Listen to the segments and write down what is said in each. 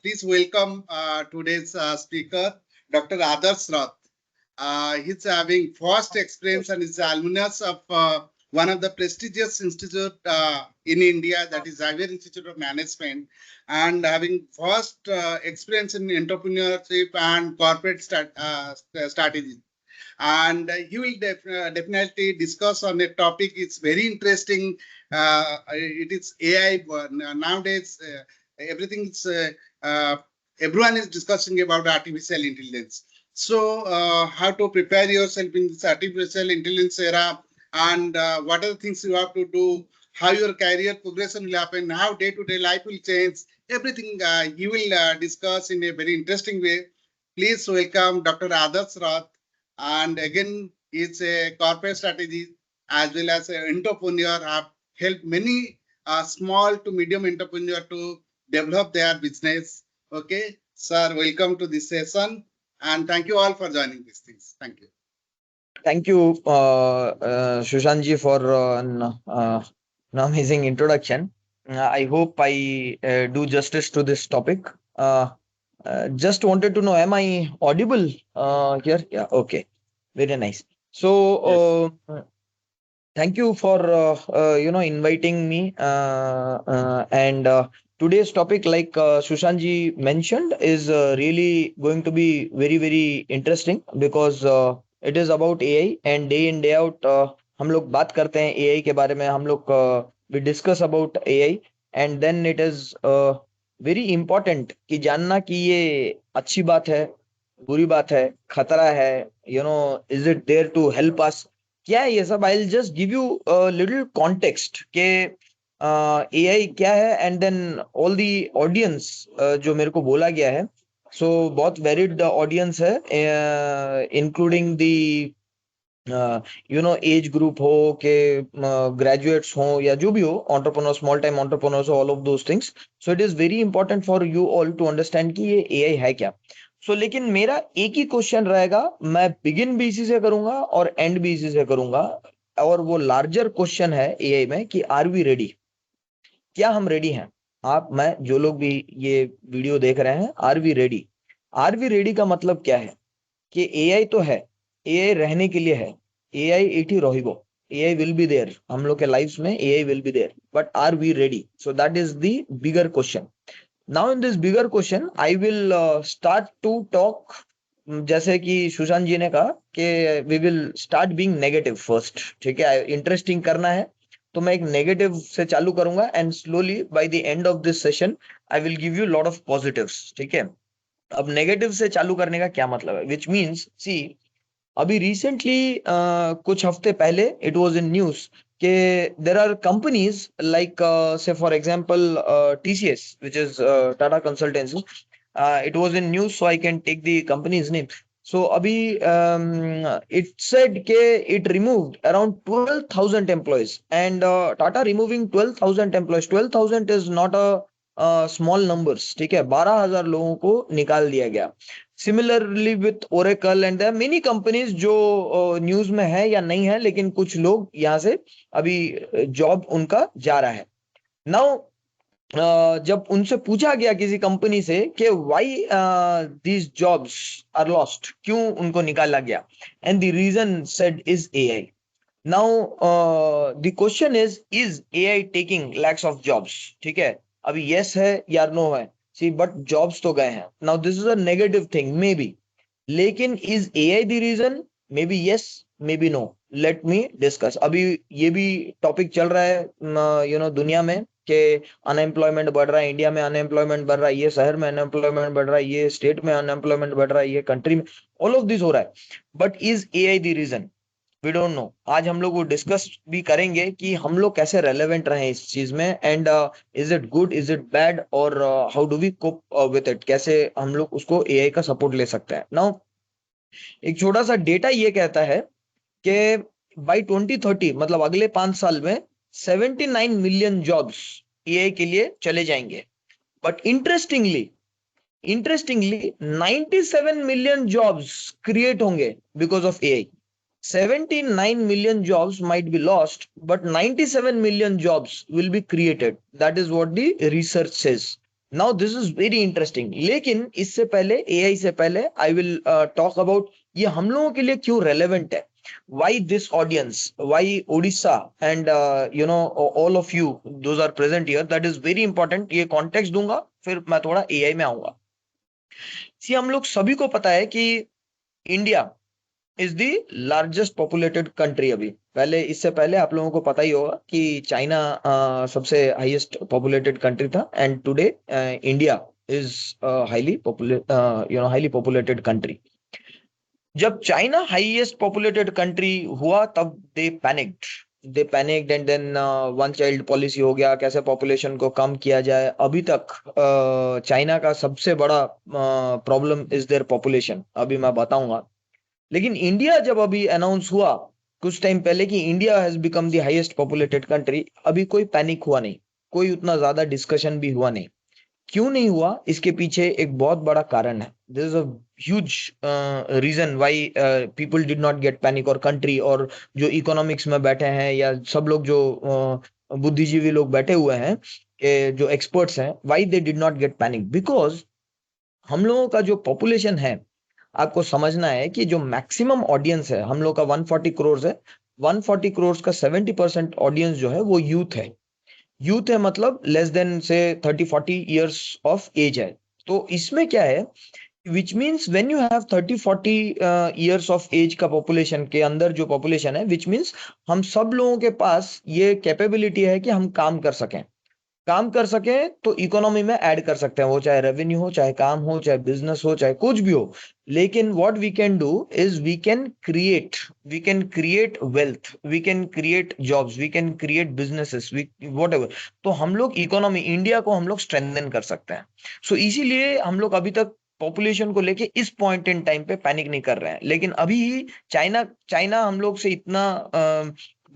Please welcome today's speaker, Dr. Adarsh Rath. He's having vast experience and is alumnus of one of the prestigious institute in India, that is Xavier Institute of Management, and having vast experience in entrepreneurship and corporate strategy. And he will definitely discuss on a topic. It's very interesting. It is AI nowadays. Everything is uh, everyone is discussing about artificial intelligence. So, how to prepare yourself in this artificial intelligence era, and what are the things you have to do, how your career progression will happen, how day-to-day life will change. Everything he will discuss in a very interesting way. Please welcome Dr. Adarsh Rath. And again, it's a corporate strategy as well as an entrepreneur have helped many small to medium entrepreneur to develop their business. Okay, sir, welcome to this session, and thank you all for joining these things. Thank you. Thank you, Shushanji, for an amazing introduction. I hope I do justice to this topic. Just wanted to know, am I audible here? Yeah, okay. Very nice. Yes. So, thank you for inviting me. And today's topic, like Shushanji mentioned, is really going to be very very interesting because it is about AI and day in day out हम लोग बात करते हैं AI के बारे में हम लोग we discuss about AI and then it is very important कि जानना कि ये अच्छी बात है बुरी बात है खतरा है is it there to help us क्या है ये सब I will just give you little context के एआई क्या है and then all the audience जो मेरे को बोला गया है सो बहुत वेरिड ऑडियंस है इंक्लूडिंग दी एज ग्रुप हो के ग्रेजुएट्स हो या जो भी हो entrepreneur small time entrepreneurs all of those things so it is very important for you all to understand कि ये एआई है क्या लेकिन मेरा एक ही क्वेश्चन रहेगा मैं बिगिन भी इसी से करूंगा और एंड भी इसी से करूंगा और वो लार्जर क्वेश्चन है एआई में कि आर वी रेडी क्या हम रेडी हैं आप मैं जो लोग भी ये वीडियो देख रहे हैं आर वी रेडी का मतलब क्या है कि एआई तो है एआई रहने के लिए है एआई इटी रोहिबो एआई विल बी देयर हम लोग के लाइफ्स में AI will be there but are we ready so that is the bigger question now in this bigger question I will start to talk जैसे कि सुशांत जी ने कहा कि we will start being negative first ठीक है interesting करना है तो मैं एक नेगेटिव से चालू करूंगा and slowly by the end of this session I will give you lot of positives ठीक है अब नेगेटिव से चालू करने का क्या मतलब है विच मीन्स सी अभी रिसेंटली कुछ हफ्ते पहले इट वाज इन न्यूज कि there are companies like say for example TCS which is Tata Consultancy it was in news so I can take the company's name so abhi it said ke it removed around 12,000 employees and Tata removing 12,000 employees 12,000 is not a small numbers ठीक है 12,000 लोगों को निकाल दिया गया similarly with Oracle and there many companies जो news में है या नहीं है लेकिन कुछ लोग यहाँ से अभी जॉब उनका जा रहा है नाउ जब उनसे पूछा गया किसी कंपनी से कि why these jobs are lost क्यों उनको निकाला गया and the reason said is AI now the question is AI taking lakhs of jobs ठीक है अभी यस है या नो है सी बट जॉब्स तो गए हैं now this is a negative thing maybe लेकिन is AI the reason maybe yes maybe no let me discuss अभी ये भी टॉपिक चल रहा है दुनिया में कि अनएम्प्लॉयमेंट बढ़ रहा है इंडिया में अनएम्प्लॉयमेंट बढ़ रहा है ये शहर में अनएम्प्लॉयमेंट बढ़ रहा है ये स्टेट में अनएम्प्लॉयमेंट बढ़ रहा है ये कंट्री में ऑल ऑफ दिस हो रहा है but is AI the reason we don't know आज हम लोग वो डिस्कस भी करेंगे कि हम लोग कैसे रेलेवेंट रहे इस चीज में and is it good is it bad और how do we cope with it कैसे हम लोग उसको एआई का सपोर्ट ले सकते हैं नाउ एक छोटा सा डेटा ये कहता है कि बाय 2030 मतलब अगले 5 साल में 79 मिलियन जॉब्स एआई के लिए चले जाएंगे but interestingly 97 million jobs create होंगे because of AI 79 million jobs might be lost, but 97 million jobs will be created. That is what the research says. Now this is very interesting. लेकिन इससे पहले, AI से पहले, I will talk about ये हम लोगों के लिए क्यों रेलेवेंट है, why this audience, why Odisha and all of you those are present here, that is very important. ये कॉन्टेक्स्ट दूंगा, फिर मैं थोड़ा एआई में आऊंगा। सी हम लोग सभी को पता है कि India is the largest populated country. अभी पहले, इससे पहले आप लोगों को पता ही होगा कि चाइना सबसे हाईएस्ट पॉपुलेटेड कंट्री था, and today India is highly populated country. जब चाइना हाईएस्ट पॉपुलेटेड कंट्री हुआ तब they panicked and then one child policy हो गया, कैसे पॉपुलेशन को कम किया जाए। अभी तक चाइना का सबसे बड़ा प्रॉब्लम इज देयर पॉपुलेशन, अभी मैं बताऊंगा। लेकिन इंडिया जब अभी अनाउंस हुआ कुछ टाइम पहले कि India has become the highest populated country, अभी कोई पैनिक हुआ नहीं, कोई उतना ज्यादा डिस्कशन भी हुआ नहीं। क्यों नहीं हुआ, इसके पीछे एक बहुत बड़ा कारण है। This is a huge reason why people did not get panic, और कंट्री, और जो इकोनॉमिक्स में बैठे हैं या सब लोग जो बुद्धिजीवी लोग बैठे हुए हैं, जो एक्सपर्ट्स हैं, why they did not get panic, because हम लोगों का जो पॉपुलेशन है, आपको समझना है कि जो मैक्सिमम ऑडियंस है हम लोग का 140 करोड़ है। 140 करोड़ का 70% ऑडियंस जो है वो यूथ है। यूथ है मतलब लेस देन से 30-40 ईयर्स ऑफ एज है। तो इसमें क्या है, which means when you have 30-40 years of age का पॉपुलेशन के अंदर जो पॉपुलेशन है, विच मीन्स हम सब लोगों के पास ये कैपेबिलिटी है कि हम काम कर सकें तो इकोनॉमी में ऐड कर सकते हैं, वो चाहे रेवेन्यू हो, चाहे काम हो, चाहे बिजनेस हो, चाहे कुछ भी हो। लेकिन what we can do is we can create wealth, we can create jobs, we can create businesses, we whatever. तो हम लोग इकोनॉमी इंडिया को हम लोग स्ट्रेंथन कर सकते हैं। सो इसीलिए हम लोग अभी तक पॉपुलेशन को लेके इस पॉइंट इन टाइम पे पैनिक नहीं कर रहे हैं। लेकिन अभी चाइना चाइना हम लोग से इतना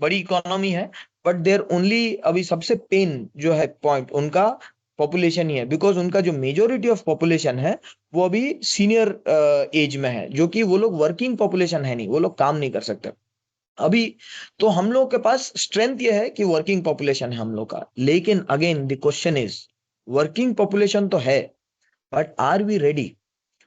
बड़ी इकोनॉमी है, बट देयर ओनली अभी सबसे पेन जो है पॉइंट उनका पॉपुलेशन ही है, बिकॉज उनका जो मेजोरिटी ऑफ पॉपुलेशन है वो अभी सीनियर एज में है, जो कि वो लोग वर्किंग पॉपुलेशन है नहीं, वो लोग काम नहीं कर सकते अभी। तो हम लोग के पास स्ट्रेंथ ये है कि वर्किंग पॉपुलेशन है हम लोग का। लेकिन again the question is, working population तो है, बट आर वी रेडी?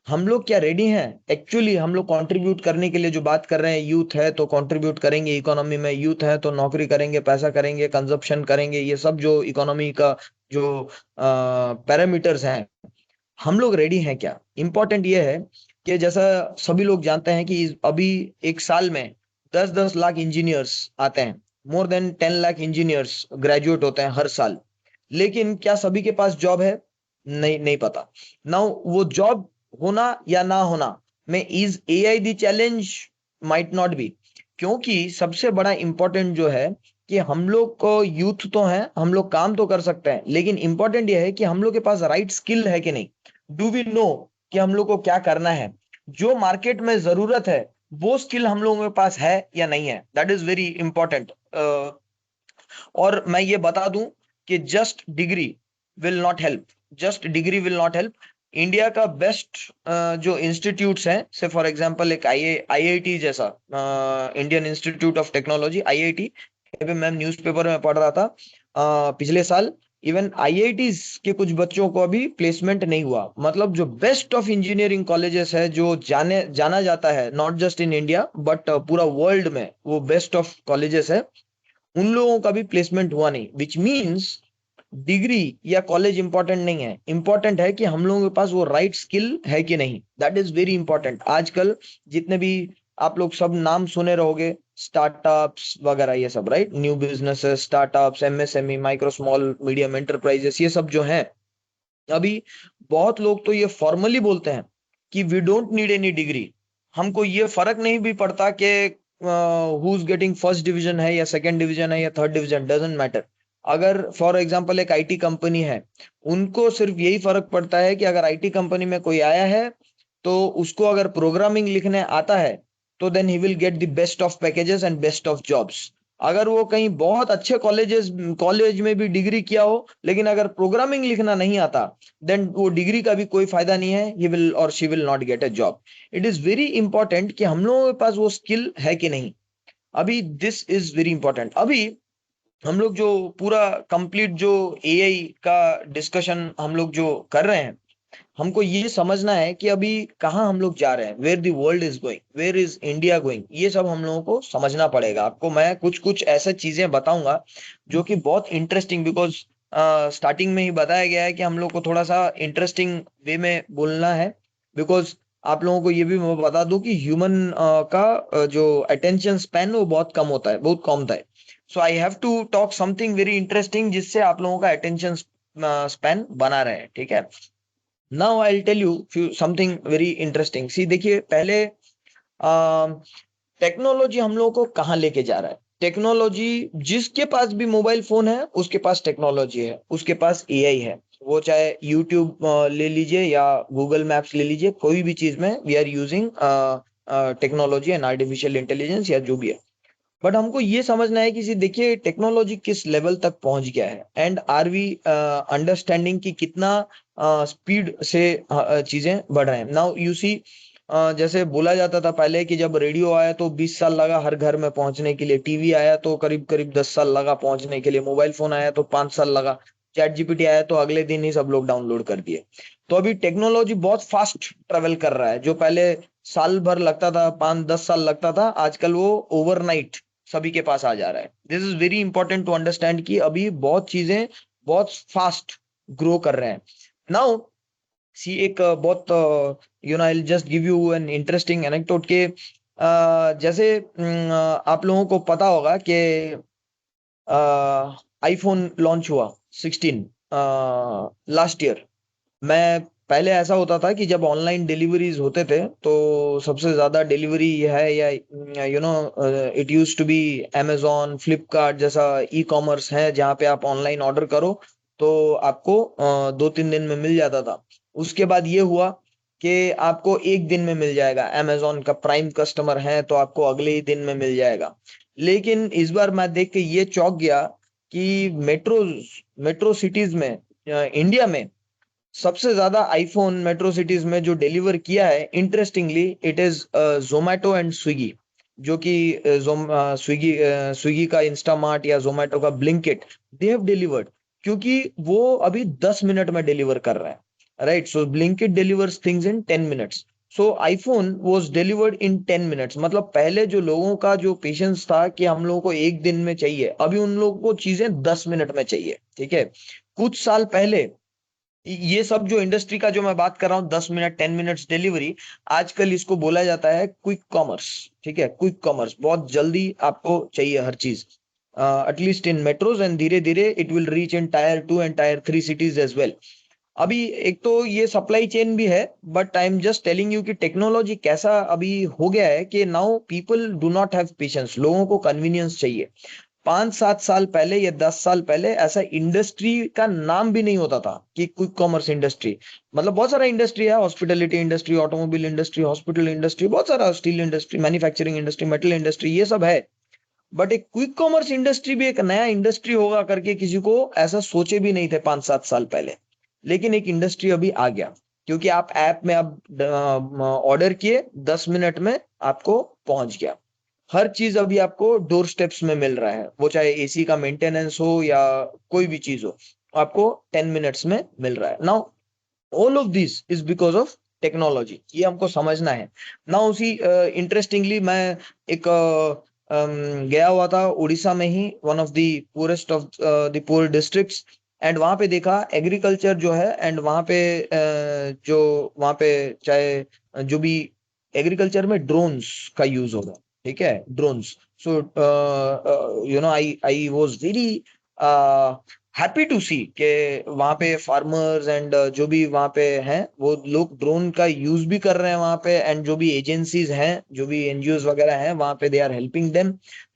हम लोग क्या रेडी हैं? एक्चुअली हम लोग कंट्रीब्यूट करने के लिए जो बात कर रहे हैं, यूथ है तो कंट्रीब्यूट करेंगे इकोनॉमी में, यूथ है तो नौकरी करेंगे, पैसा करेंगे, कंजप्शन करेंगे, ये सब जो इकोनॉमी का जो पैरामीटर्स हैं, हम लोग रेडी हैं क्या? इंपॉर्टेंट ये है कि जैसा सभी लोग जानते हैं कि अभी एक साल में 10-10 लाख इंजीनियर्स आते हैं, more than 10 lakh engineers graduate होते हैं हर साल। लेकिन क्या सभी के पास जॉब है? नहीं, नहीं पता। नाउ वो जॉब होना या ना होना में is AI the challenge? Might not B. क्योंकि सबसे बड़ा इंपॉर्टेंट जो है कि हम लोग को यूथ तो है, हम लोग काम तो कर सकते हैं, लेकिन इंपॉर्टेंट ये है कि हम लोग के पास राइट स्किल है कि नहीं। डू वी नो कि हम लोग को क्या करना है? जो मार्केट में जरूरत है वो स्किल हम लोगों के पास है या नहीं है, दैट इज वेरी इंपॉर्टेंट। और मैं ये बता दूं कि just degree will not help. India का बेस्ट जो इंस्टीट्यूट्स हैं, से फॉर एग्जांपल एक आईआईटी जैसा, Indian institute of technology, IIT, अभी मैं न्यूज़पेपर में पढ़ रहा था पिछले साल, इवन आईआईटीज के कुछ बच्चों को अभी प्लेसमेंट नहीं हुआ। मतलब जो बेस्ट ऑफ इंजीनियरिंग कॉलेजेस है, जो जाना जाता है not just in India but पूरा वर्ल्ड में वो बेस्ट ऑफ कॉलेजेस है, उन लोगों का भी प्लेसमेंट हुआ नहीं। विच मीन्स डिग्री या कॉलेज इंपॉर्टेंट नहीं है, इंपॉर्टेंट है कि हम लोगों के पास वो राइट स्किल है कि नहीं। That is very important. आजकल जितने भी आप लोग सब नाम सुने रहोगे, स्टार्टअप्स वगैरह, ये सब right, new businesses, startups, MSME, micro small medium enterprises, ये सब जो है, अभी बहुत लोग तो ये फॉर्मली बोलते हैं कि we don't need any degree, हमको ये फर्क नहीं भी पड़ता कि who is getting first division है या सेकंड डिवीजन है या थर्ड डिवीजन, डजंट मैटर। अगर फॉर एग्जांपल एक आईटी कंपनी है, उनको सिर्फ यही फर्क पड़ता है कि अगर आईटी कंपनी में कोई आया है तो उसको अगर प्रोग्रामिंग लिखने आता है तो then he will get the best of packages and best of jobs. अगर वो कहीं बहुत अच्छे कॉलेज में भी डिग्री किया हो, लेकिन अगर प्रोग्रामिंग लिखना नहीं आता, देन वो डिग्री का भी कोई फायदा नहीं है, ही विल और she will not get a job. It is very important कि हम लोगों के पास वो स्किल है कि नहीं। अभी दिस इज वेरी इंपॉर्टेंट। अभी हम लोग जो पूरा कंप्लीट जो एआई का डिस्कशन हम लोग जो कर रहे हैं, हमको ये समझना है कि अभी कहाँ हम लोग जा रहे हैं, where the world is going, where is India going, ये सब हम लोगों को समझना पड़ेगा। आपको मैं कुछ कुछ ऐसे चीजें बताऊंगा जो कि बहुत इंटरेस्टिंग, बिकॉज स्टार्टिंग में ही बताया गया है कि हम लोग को थोड़ा सा इंटरेस्टिंग वे में बोलना है। बिकॉज आप लोगों को ये भी मैं बता दूं कि ह्यूमन का जो अटेंशन स्पैन वो बहुत कम होता है, बहुत कम होता है। So I have to talk something very interesting जिससे आप लोगों का अटेंशन स्पैन बना रहे, ठीक है। Now I tell you few something very interesting. See देखिए, पहले टेक्नोलॉजी हम लोगों को कहाँ लेके जा रहा है। टेक्नोलॉजी, जिसके पास भी मोबाइल फोन है उसके पास टेक्नोलॉजी है, उसके पास एआई है। वो चाहे यूट्यूब ले लीजिए या गूगल मैप्स ले लीजिए, कोई भी चीज में we are using technology and artificial intelligence या जो भी है। बट हमको ये समझना है कि देखिए टेक्नोलॉजी किस लेवल तक पहुंच गया है, एंड आर वी अंडरस्टैंडिंग कि कितना स्पीड से चीजें बढ़ रहे हैं। नाउ यू सी, जैसे बोला जाता था पहले कि जब रेडियो आया तो 20 साल लगा हर घर में पहुंचने के लिए, टीवी आया तो करीब करीब 10 साल लगा पहुंचने के लिए, मोबाइल फोन आया तो 5 साल लगा, चैट जीपीटी आया तो अगले दिन ही सब लोग डाउनलोड कर दिए। तो अभी टेक्नोलॉजी बहुत फास्ट ट्रेवल कर रहा है। जो पहले साल भर लगता था, 5-10 साल लगता था, आजकल वो ओवरनाइट सभी के पास आ जा रहा है। This is very important to understand कि अभी बहुत चीजें बहुत फास्ट ग्रो कर रहे हैं। नाउ सी, एक बहुत I just give you an interesting anecdote के जैसे आप लोगों को पता होगा कि आईफोन लॉन्च हुआ 16 लास्ट ईयर। मैं पहले ऐसा होता था कि जब ऑनलाइन डिलीवरीज होते थे तो सबसे ज्यादा डिलीवरी है या it use to be amazon Flipkart जैसा ई कॉमर्स है जहाँ पे आप ऑनलाइन ऑर्डर करो तो आपको 2-3 दिन में मिल जाता था। उसके बाद ये हुआ कि आपको एक दिन में मिल जाएगा, amazon का प्राइम कस्टमर है तो आपको अगले ही दिन में मिल जाएगा। लेकिन इस बार मैं देख के ये चौंक गया कि मेट्रो मेट्रो सिटीज में, इंडिया में सबसे ज्यादा आईफोन मेट्रो सिटीज में जो डिलीवर किया है, interestingly it is Zomato and Swiggy. जो कि स्विगी स्विगी का इंस्टामार्ट या जोमेटो का ब्लिंकिट, दे हैव डिलीवर्ड। क्योंकि वो अभी 10 मिनट में डिलीवर कर रहा है, right. So Blinkit delivers things in 10 minutes. So iPhone was delivered in 10 minutes. मतलब पहले जो लोगों का जो पेशेंस था कि हम लोगों को एक दिन में चाहिए, अभी उन लोगों को चीजें 10 मिनट में चाहिए, ठीक है। कुछ साल पहले ये सब जो इंडस्ट्री का जो मैं बात कर रहा हूँ, 10 मिनट 10 मिनट्स डिलीवरी, आजकल इसको बोला जाता है क्विक कॉमर्स, ठीक है। क्विक कॉमर्स, बहुत जल्दी आपको चाहिए हर चीज, एटलीस्ट इन मेट्रोज, एंड धीरे धीरे it will reach in tier 2 and tier 3 cities as well. अभी एक तो ये सप्लाई चेन भी है, but I am just telling you कि टेक्नोलॉजी कैसा अभी हो गया है कि now people do not have patience, लोगों को कन्वीनियंस चाहिए। 5-7 साल पहले या 10 साल पहले ऐसा इंडस्ट्री का नाम भी नहीं होता था कि क्विक कॉमर्स इंडस्ट्री। मतलब बहुत सारा इंडस्ट्री है, hospitality industry, automobile industry, hospital industry, बहुत सारा, steel industry, manufacturing industry, metal industry, ये सब है। बट एक क्विक कॉमर्स इंडस्ट्री भी एक नया इंडस्ट्री होगा करके किसी को ऐसा सोचे भी नहीं थे 5-7 साल पहले। लेकिन एक इंडस्ट्री अभी आ गया, क्योंकि आप ऐप में आप ऑर्डर किए, 10 मिनट में आपको पहुंच गया। हर चीज अभी आपको डोर स्टेप्स में मिल रहा है, वो चाहे एसी का मेंटेनेंस हो या कोई भी चीज हो, आपको 10 मिनट्स में मिल रहा है। Now all of this is because of technology, ये हमको समझना है। नाउ उसी इंटरेस्टिंगली मैं एक गया हुआ था उड़ीसा में ही, one of the poorest of the poor districts. And वहां पे देखा एग्रीकल्चर जो है, एंड वहां पे जो वहां पे चाहे जो भी एग्रीकल्चर में ड्रोन्स का यूज होगा, ठीक है, drones. So I was very happy to see कि वहाँ पे फार्मर्स एंड जो भी वहाँ पे हैं वो लोग ड्रोन का यूज भी कर रहे हैं वहाँ पे, एंड जो भी एजेंसीज हैं, जो भी एनजीओ वगैरह हैं वहाँ पे, दे आर हेल्पिंग देम।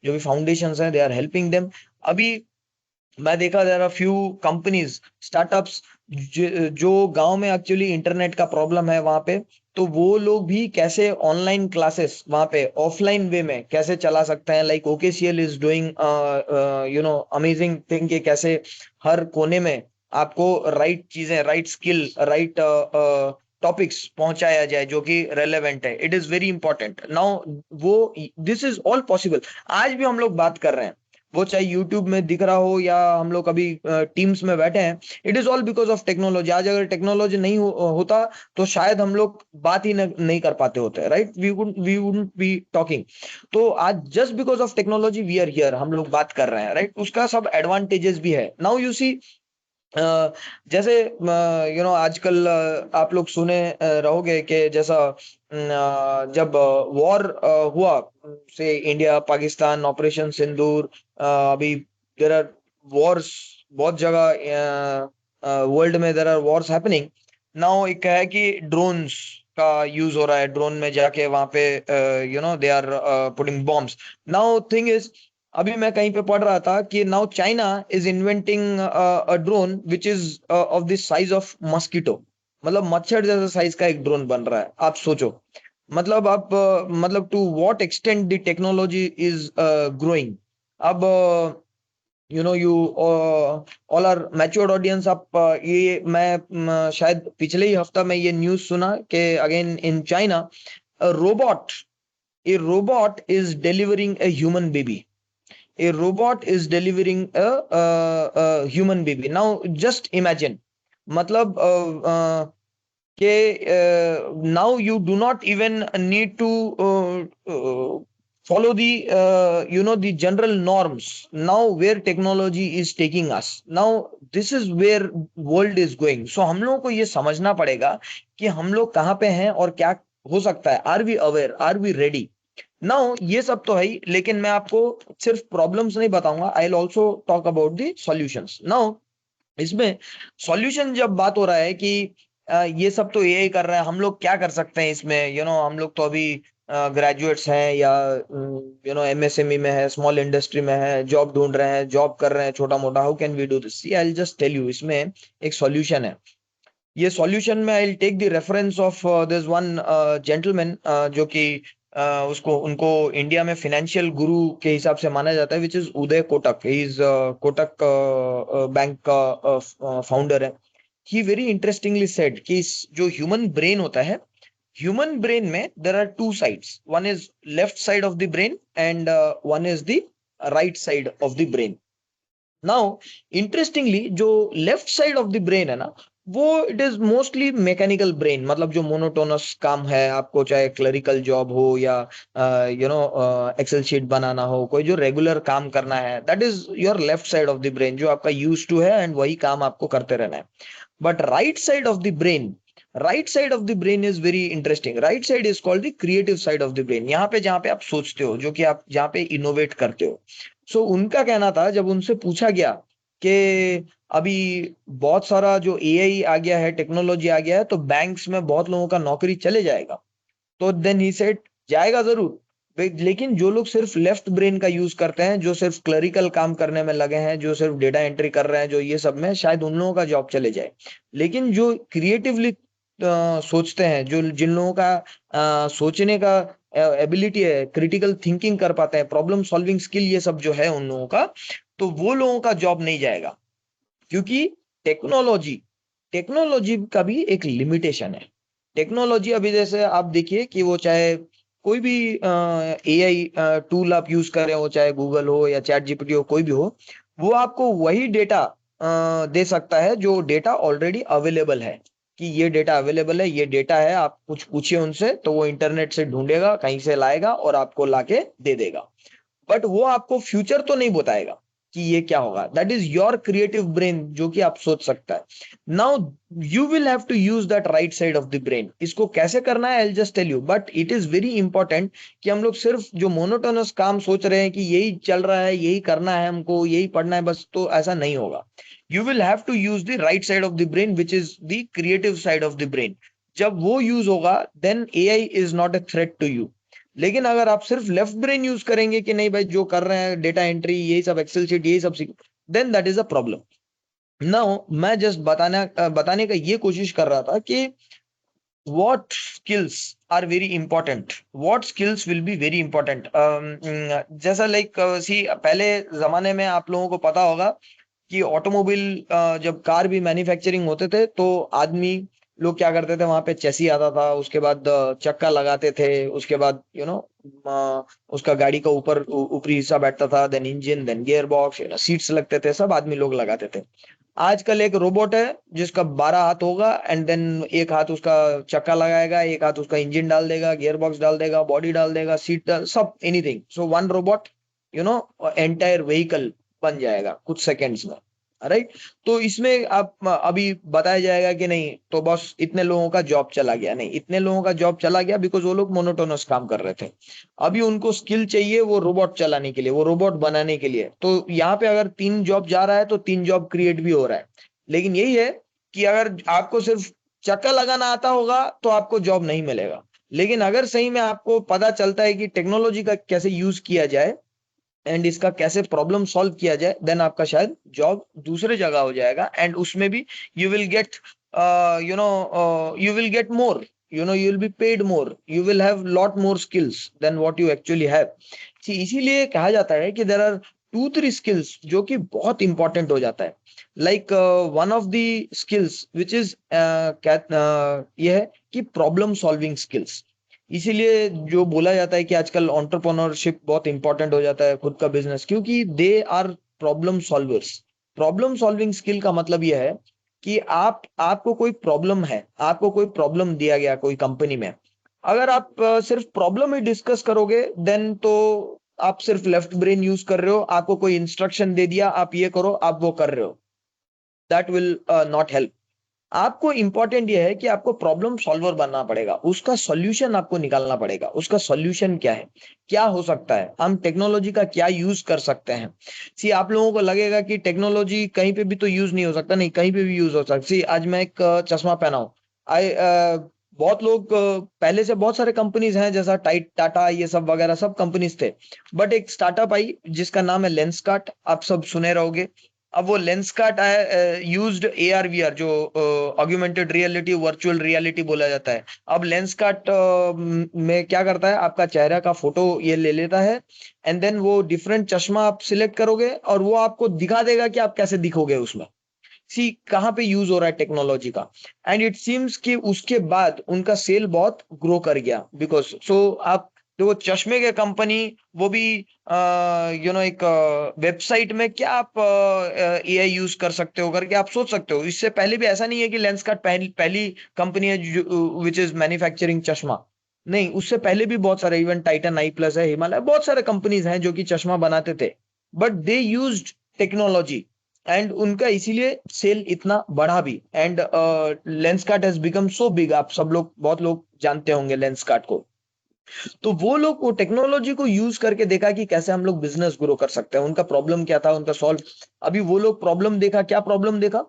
जो भी फाउंडेशंस हैं, दे आर हेल्पिंग देम। अभी मैं देखा there are few companies, startups, जो गांव में एक्चुअली इंटरनेट का प्रॉब्लम है वहां पे, तो वो लोग भी कैसे ऑनलाइन क्लासेस वहां पे ऑफलाइन वे में कैसे चला सकते हैं। Like OKCL is doing amazing thing कि कैसे हर कोने में आपको राइट चीजें, राइट स्किल, राइट टॉपिक्स पहुंचाया जाए जो कि रेलेवेंट है। It is very important now. वो, दिस इज ऑल पॉसिबल। आज भी हम लोग बात कर रहे हैं, वो चाहे यूट्यूब में दिख रहा हो या हम लोग अभी टीम्स में बैठे हैं, it is all because of technology. आज अगर टेक्नोलॉजी नहीं होता तो शायद हम लोग बात ही नहीं कर पाते होते, right? We wouldn't be talking. तो आज just because of technology we are here, हम लोग बात कर रहे हैं, राइट? उसका सब एडवांटेजेस भी है। नाउ यू सी, जैसे आजकल आप लोग सुने रहोगे कि जैसा जब वॉर हुआ, से इंडिया पाकिस्तान ऑपरेशन सिंदूर, अभी देर आर वॉर्स बहुत जगह वर्ल्ड में, there are wars happening now. एक है कि ड्रोन्स का यूज हो रहा है, ड्रोन में जाके वहां पे they are putting bombs. Now thing is, अभी मैं कहीं पे पढ़ रहा था कि नाउ China is inventing a drone which is of the size of mosquito. मतलब मच्छर जैसा साइज का एक ड्रोन बन रहा है, आप सोचो। मतलब आप मतलब to what extent the technology is growing. अब you all are matured audience, आप ये मैं शायद पिछले ही हफ्ता में ये न्यूज़ सुना कि again in China robot a robot is delivering a human baby. A robot is delivering a human baby. Now just imagine, मतलब now you do not even need to follow the the general norms now where technology is taking us. Now this is where world is going. So हम लोगों को ये समझना पड़ेगा कि हम लोग कहाँ पे हैं और क्या हो सकता है। Are we aware, are we ready? Now ये सब तो है ही, लेकिन मैं आपको सिर्फ प्रॉब्लम्स नहीं बताऊंगा, I will also talk about the solutions. Now इसमें सॉल्यूशन जब बात हो रहा है कि ये सब तो एआई कर रहा है, हम लोग क्या कर सकते हैं इसमें? हम लोग तो अभी ग्रेजुएट्स हैं या एमएसएमई में है, स्मॉल इंडस्ट्री में है, जॉब ढूंढ रहे हैं, जॉब कर रहे हैं छोटा मोटा। How can we do this? I will just tell you, इसमें एक सॉल्यूशन है। ये सॉल्यूशन में I will take the reference of this one gentleman, जो कि उसको उनको इंडिया में फाइनेंशियल गुरु के हिसाब से माना जाता है, which is Uday Kotak. He is Kotak bank का फाउंडर है। ही वेरी इंटरेस्टिंगली सेड कि जो ह्यूमन ब्रेन होता है, ह्यूमन ब्रेन में there are two sides, one is left side of the brain and one is the right side of the brain. Now interestingly जो left side of the brain है ना, वो it is mostly mechanical brain. मतलब जो monotonous काम है, आपको चाहे क्लरिकल जॉब हो या एक्सेल शीट बनाना हो, कोई जो रेगुलर काम करना है, that is your left side of the brain, जो आपका यूज टू है एंड वही काम आपको करते रहना है। But right side of the brain is very interesting. Right side is called the creative side of the brain. यहाँ पे जहाँ पे आप सोचते हो, जो कि आप जहाँ पे इनोवेट करते हो। सो उनका कहना था, जब उनसे पूछा गया कि अभी बहुत सारा जो एआई आ गया है, टेक्नोलॉजी आ गया है, तो बैंक्स में बहुत लोगों का नौकरी चले जाएगा। तो देन ही सेड, जाएगा जरूर, लेकिन जो लोग सिर्फ लेफ्ट ब्रेन का यूज करते हैं, जो सिर्फ क्लरिकल काम करने में लगे हैं, जो सिर्फ डेटा एंट्री कर रहे हैं, जो ये सब में, शायद उन लोगों का जॉब चले जाए। लेकिन जो क्रिएटिवली सोचते हैं, जो जिन लोगों का सोचने का एबिलिटी है, क्रिटिकल थिंकिंग कर पाते हैं, प्रॉब्लम सॉल्विंग स्किल, ये सब जो है उन लोगों का, तो वो लोगों का जॉब नहीं जाएगा। क्योंकि टेक्नोलॉजी टेक्नोलॉजी का भी एक लिमिटेशन है। टेक्नोलॉजी अभी जैसे आप देखिए कि वो चाहे कोई भी एआई टूल आप यूज कर रहे हो, चाहे गूगल हो या चैट जीपीटी हो, कोई भी हो, वो आपको वही डेटा दे सकता है जो डेटा ऑलरेडी अवेलेबल है। कि ये डेटा अवेलेबल है, ये डेटा है, आप कुछ पूछिए उनसे तो वो इंटरनेट से ढूंढेगा, कहीं से लाएगा और आपको लाके दे देगा। बट वो आपको फ्यूचर तो नहीं बताएगा कि ये क्या होगा। That is your creative brain, जो कि आप सोच सकता है। Now you will have to use that right side of the brain. इसको कैसे करना है, I just tell you, but it is very important कि हम लोग सिर्फ जो मोनोटोनस काम सोच रहे हैं कि यही चल रहा है, यही करना है, हमको यही पढ़ना है बस, तो ऐसा नहीं होगा। You will have to use the right side of the brain which is the creative side of the brain. जब वो यूज होगा, then AI is not a threat to you. लेकिन अगर आप सिर्फ लेफ्ट ब्रेन यूज करेंगे कि नहीं भाई, जो कर रहे हैं डेटा एंट्री, यही सब एक्सेल शीट, यही सब सीख, then that is a problem. Now मैं जस्ट बताने का ये कोशिश कर रहा था कि what skills are very important, what skills will be very important। जैसा लाइक सी, पहले जमाने में आप लोगों को पता होगा कि ऑटोमोबाइल, जब कार भी मैन्युफैक्चरिंग होते थे, तो आदमी लोग क्या करते थे, वहां पे चेसी आता था, उसके बाद चक्का लगाते थे, उसके बाद उसका गाड़ी का ऊपरी हिस्सा बैठता था, then engine, then gear box, seats लगते थे, सब आदमी लोग लगाते थे। आजकल एक रोबोट है जिसका 12 हाथ होगा, एंड देन एक हाथ उसका चक्का लगाएगा, एक हाथ उसका इंजन डाल देगा, गियर बॉक्स डाल देगा, बॉडी डाल देगा, सीट डाल, सब anything. So one robot you know entire vehicle बन जाएगा कुछ सेकंड्स में, राइट। तो इसमें आप अभी बताया जाएगा कि नहीं तो बस इतने लोगों का जॉब चला गया, नहीं, इतने लोगों का जॉब चला गया बिकॉज वो लोग मोनोटोनस काम कर रहे थे। अभी उनको स्किल चाहिए वो रोबोट चलाने के लिए, वो रोबोट बनाने के लिए। तो यहाँ पे अगर 3 जॉब जा रहा है तो 3 जॉब क्रिएट भी हो रहा है। लेकिन यही है कि अगर आपको सिर्फ चक्का लगाना आता होगा तो आपको जॉब नहीं मिलेगा। लेकिन अगर सही में आपको पता चलता है कि टेक्नोलॉजी का कैसे यूज किया जाए एंड इसका कैसे प्रॉब्लम सॉल्व किया जाए, देन आपका शायद जॉब दूसरे जगह हो जाएगा, एंड उसमें भी you will get you will get more, you will be paid more, you will have lot more skills than what you actually have। इसीलिए कहा जाता है कि there are 2-3 skills जो कि बहुत इंपॉर्टेंट हो जाता है। Like one of the skills which is ये है कि प्रॉब्लम सॉल्विंग स्किल्स। इसीलिए जो बोला जाता है कि आजकल एंटरप्रेन्योरशिप बहुत इंपॉर्टेंट हो जाता है, खुद का बिजनेस, क्योंकि they are problem solvers. Problem solving skill का मतलब यह है कि आपको कोई प्रॉब्लम है, आपको कोई प्रॉब्लम दिया गया कोई कंपनी में, अगर आप सिर्फ प्रॉब्लम ही डिस्कस करोगे देन तो आप सिर्फ लेफ्ट ब्रेन यूज कर रहे हो। आपको कोई इंस्ट्रक्शन दे दिया आप ये करो, आप वो कर रहे हो, दैट विल नॉट हेल्प। आपको इंपॉर्टेंट ये है कि आपको प्रॉब्लम सॉल्वर बनना पड़ेगा, उसका सॉल्यूशन आपको निकालना पड़ेगा। उसका सॉल्यूशन क्या है, क्या हो सकता है, हम टेक्नोलॉजी का क्या यूज कर सकते हैं। सी आप लोगों को लगेगा कि टेक्नोलॉजी कहीं पे भी तो यूज नहीं हो सकता, नहीं, कहीं पे भी यूज हो सकता। सी आज मैं एक चश्मा पहना हूं, आई बहुत लोग पहले से बहुत सारे कंपनीज हैं जैसा टाटा, ये सब वगैरह सब कंपनीज थे, बट एक स्टार्टअप आई जिसका नाम है लेंसकार्ट, आप सब सुने रहोगे। अब वो लेंस कार्ट आया, यूज्ड AR VR, जो ऑग्यूमेंटेड रियलिटी, वर्चुअल रियलिटी बोला जाता है। अब लेंस कार्ट में क्या करता है, आपका चेहरा का फोटो ये ले लेता है, एंड देन वो डिफरेंट चश्मा आप सिलेक्ट करोगे और वो आपको दिखा देगा कि आप कैसे दिखोगे उसमें। सी कहाँ पे यूज हो रहा है टेक्नोलॉजी का। एंड इट सीम्स कि उसके बाद उनका सेल बहुत ग्रो कर गया, बिकॉज आप जो चश्मे के कंपनी, वो भी एक वेबसाइट में क्या आप AI यूज कर सकते हो करके आप सोच सकते हो। इससे पहले भी ऐसा नहीं है कि लेंसकार्ट पहली कंपनी है विच इज मैन्युफैक्चरिंग चश्मा, नहीं, उससे पहले भी बहुत सारे, इवन टाइटन आई प्लस है, हिमालय, बहुत सारे कंपनीज हैं जो कि चश्मा बनाते थे, but they used technology, and उनका इसीलिए सेल इतना बढ़ा भी। And Lenskart has become so big, आप सब लोग, बहुत लोग जानते होंगे लेंसकार्ट को। तो वो लोग वो टेक्नोलॉजी को यूज करके देखा कि कैसे हम लोग बिजनेस ग्रो कर सकते हैं। उनका प्रॉब्लम क्या था, उनका सॉल्व। अभी वो लोग प्रॉब्लम देखा, क्या प्रॉब्लम देखा,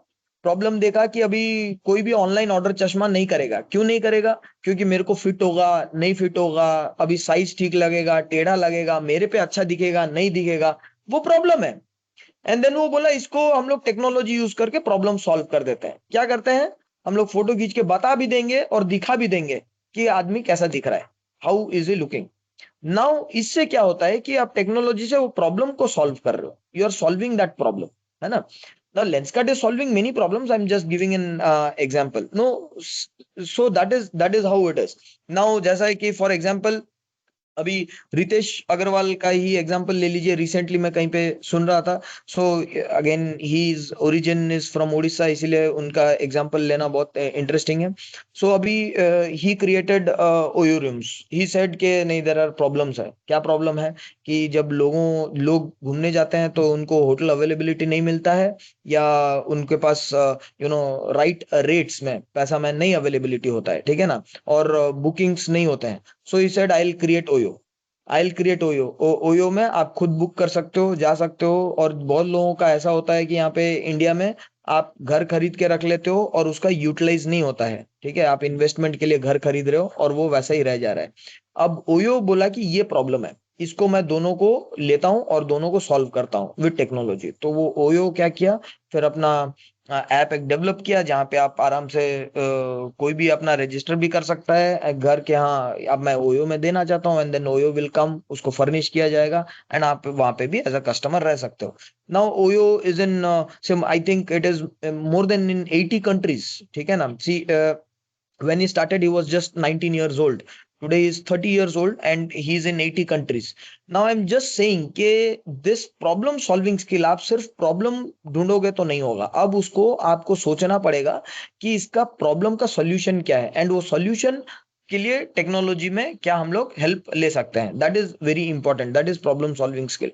प्रॉब्लम देखा कि अभी कोई भी ऑनलाइन ऑर्डर चश्मा नहीं करेगा। क्यों नहीं करेगा, क्योंकि मेरे को फिट होगा नहीं फिट होगा, अभी साइज ठीक लगेगा टेढ़ा लगेगा, मेरे पे अच्छा दिखेगा नहीं दिखेगा, वो प्रॉब्लम है। एंड देन वो बोला इसको हम लोग टेक्नोलॉजी यूज करके प्रॉब्लम सॉल्व कर देते हैं। क्या करते हैं, हम लोग फोटो खींच के बता भी देंगे और दिखा भी देंगे कि आदमी कैसा दिख रहा है, how is he looking. Now इससे क्या होता है कि आप टेक्नोलॉजी से वो प्रॉब्लम को सॉल्व कर रहे हो, you are solving that problem, है ना। The Lenskart is solving many problems. I'm just giving an example. No, so that is how it is. Now, जैसा है कि for example, अभी रितेश अग्रवाल का ही एग्जांपल ले लीजिए। रिसेंटली मैं कहीं पे सुन रहा था, so again he is origin is from Orissa, इसीलिए उनका एग्जांपल लेना बहुत इंटरेस्टिंग है। सो अभी he created OYO rooms, he said के नहीं, देयर आर प्रॉब्लम्स है। क्या प्रॉब्लम है कि जब लोग घूमने जाते हैं तो उनको होटल अवेलेबिलिटी नहीं मिलता है, या उनके पास राइट रेट्स में पैसा में नहीं अवेलेबिलिटी होता है, ठीक है ना, और बुकिंग्स नहीं होते हैं। So he said I will create OYO, I will create OYO. OYO में आप खुद बुक कर सकते हो, जा सकते हो। और बहुत लोगों का ऐसा होता है कि यहाँ पे इंडिया में आप घर खरीद के रख लेते हो और उसका यूटिलाइज नहीं होता है, ठीक है, आप इन्वेस्टमेंट के लिए घर खरीद रहे हो और वो वैसा ही रह जा रहा है। अब ओयो बोला कि ये प्रॉब्लम है, इसको मैं दोनों को लेता हूं और दोनों को सॉल्व करता हूं विद टेक्नोलॉजी। तो वो ओयो क्या किया, फिर अपना ऐप एक डेवलप किया जहाँ पे आप आराम से कोई भी अपना रजिस्टर भी कर सकता है घर के, हाँ अब मैं ओयो में देना चाहता हूँ, and then OYO will come, उसको फर्निश किया जाएगा, एंड आप वहां पे भी एज अ कस्टमर रह सकते हो। Now OYO is in SIM, I think it is more then in 80 countries, ठीक है ना। सी When he started, he was just 19 years old. Today he is 30 years old and he is in 80 countries. Now I'm just saying कि this problem solving skill, आप सिर्फ problem ढूंढोगे तो नहीं होगा, अब उसको आपको सोचना पड़ेगा कि इसका प्रॉब्लम का सॉल्यूशन क्या है, एंड वो सॉल्यूशन के लिए टेक्नोलॉजी में क्या हम लोग हेल्प ले सकते हैं. That is very important, that is problem solving skill.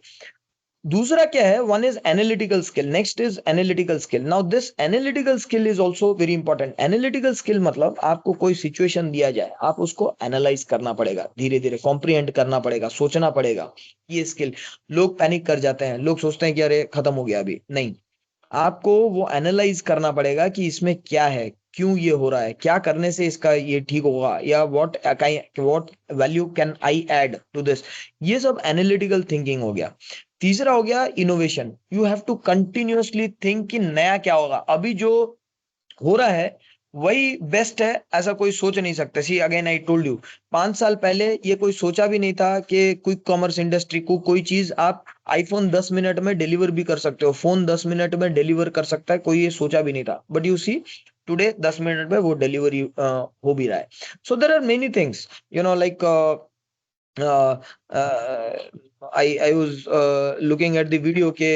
दूसरा क्या है, one is analytical skill, next is analytical skill. Now this analytical skill is also very important. Analytical skill मतलब आपको कोई सिचुएशन दिया जाए, आप उसको एनालाइज करना पड़ेगा, धीरे धीरे कॉम्प्रिहेंड करना पड़ेगा, सोचना पड़ेगा. ये स्किल, लोग पैनिक कर जाते हैं, लोग सोचते हैं कि अरे खत्म हो गया, अभी नहीं. आपको वो एनालाइज करना पड़ेगा कि इसमें क्या है, क्यों ये हो रहा है, क्या करने से इसका ये ठीक होगा, या what value can I add to this. ये सब एनालिटिकल थिंकिंग हो गया. तीसरा हो गया innovation. You have to continuously think कि नया क्या होगा. अभी जो हो रहा है वही बेस्ट है, ऐसा कोई सोच नहीं सकता. See again I told you, 5 साल पहले ये कोई सोचा भी नहीं था कि क्विक कॉमर्स इंडस्ट्री को कोई चीज आप आईफोन 10 मिनट में डिलीवर भी कर सकते हो, फोन 10 मिनट में डिलीवर कर सकता है, कोई ये सोचा भी नहीं था. But you see today 10 minute में वो डिलीवरी हो भी रहा है. So there are many things, you know, like uh, uh, I was looking at the video के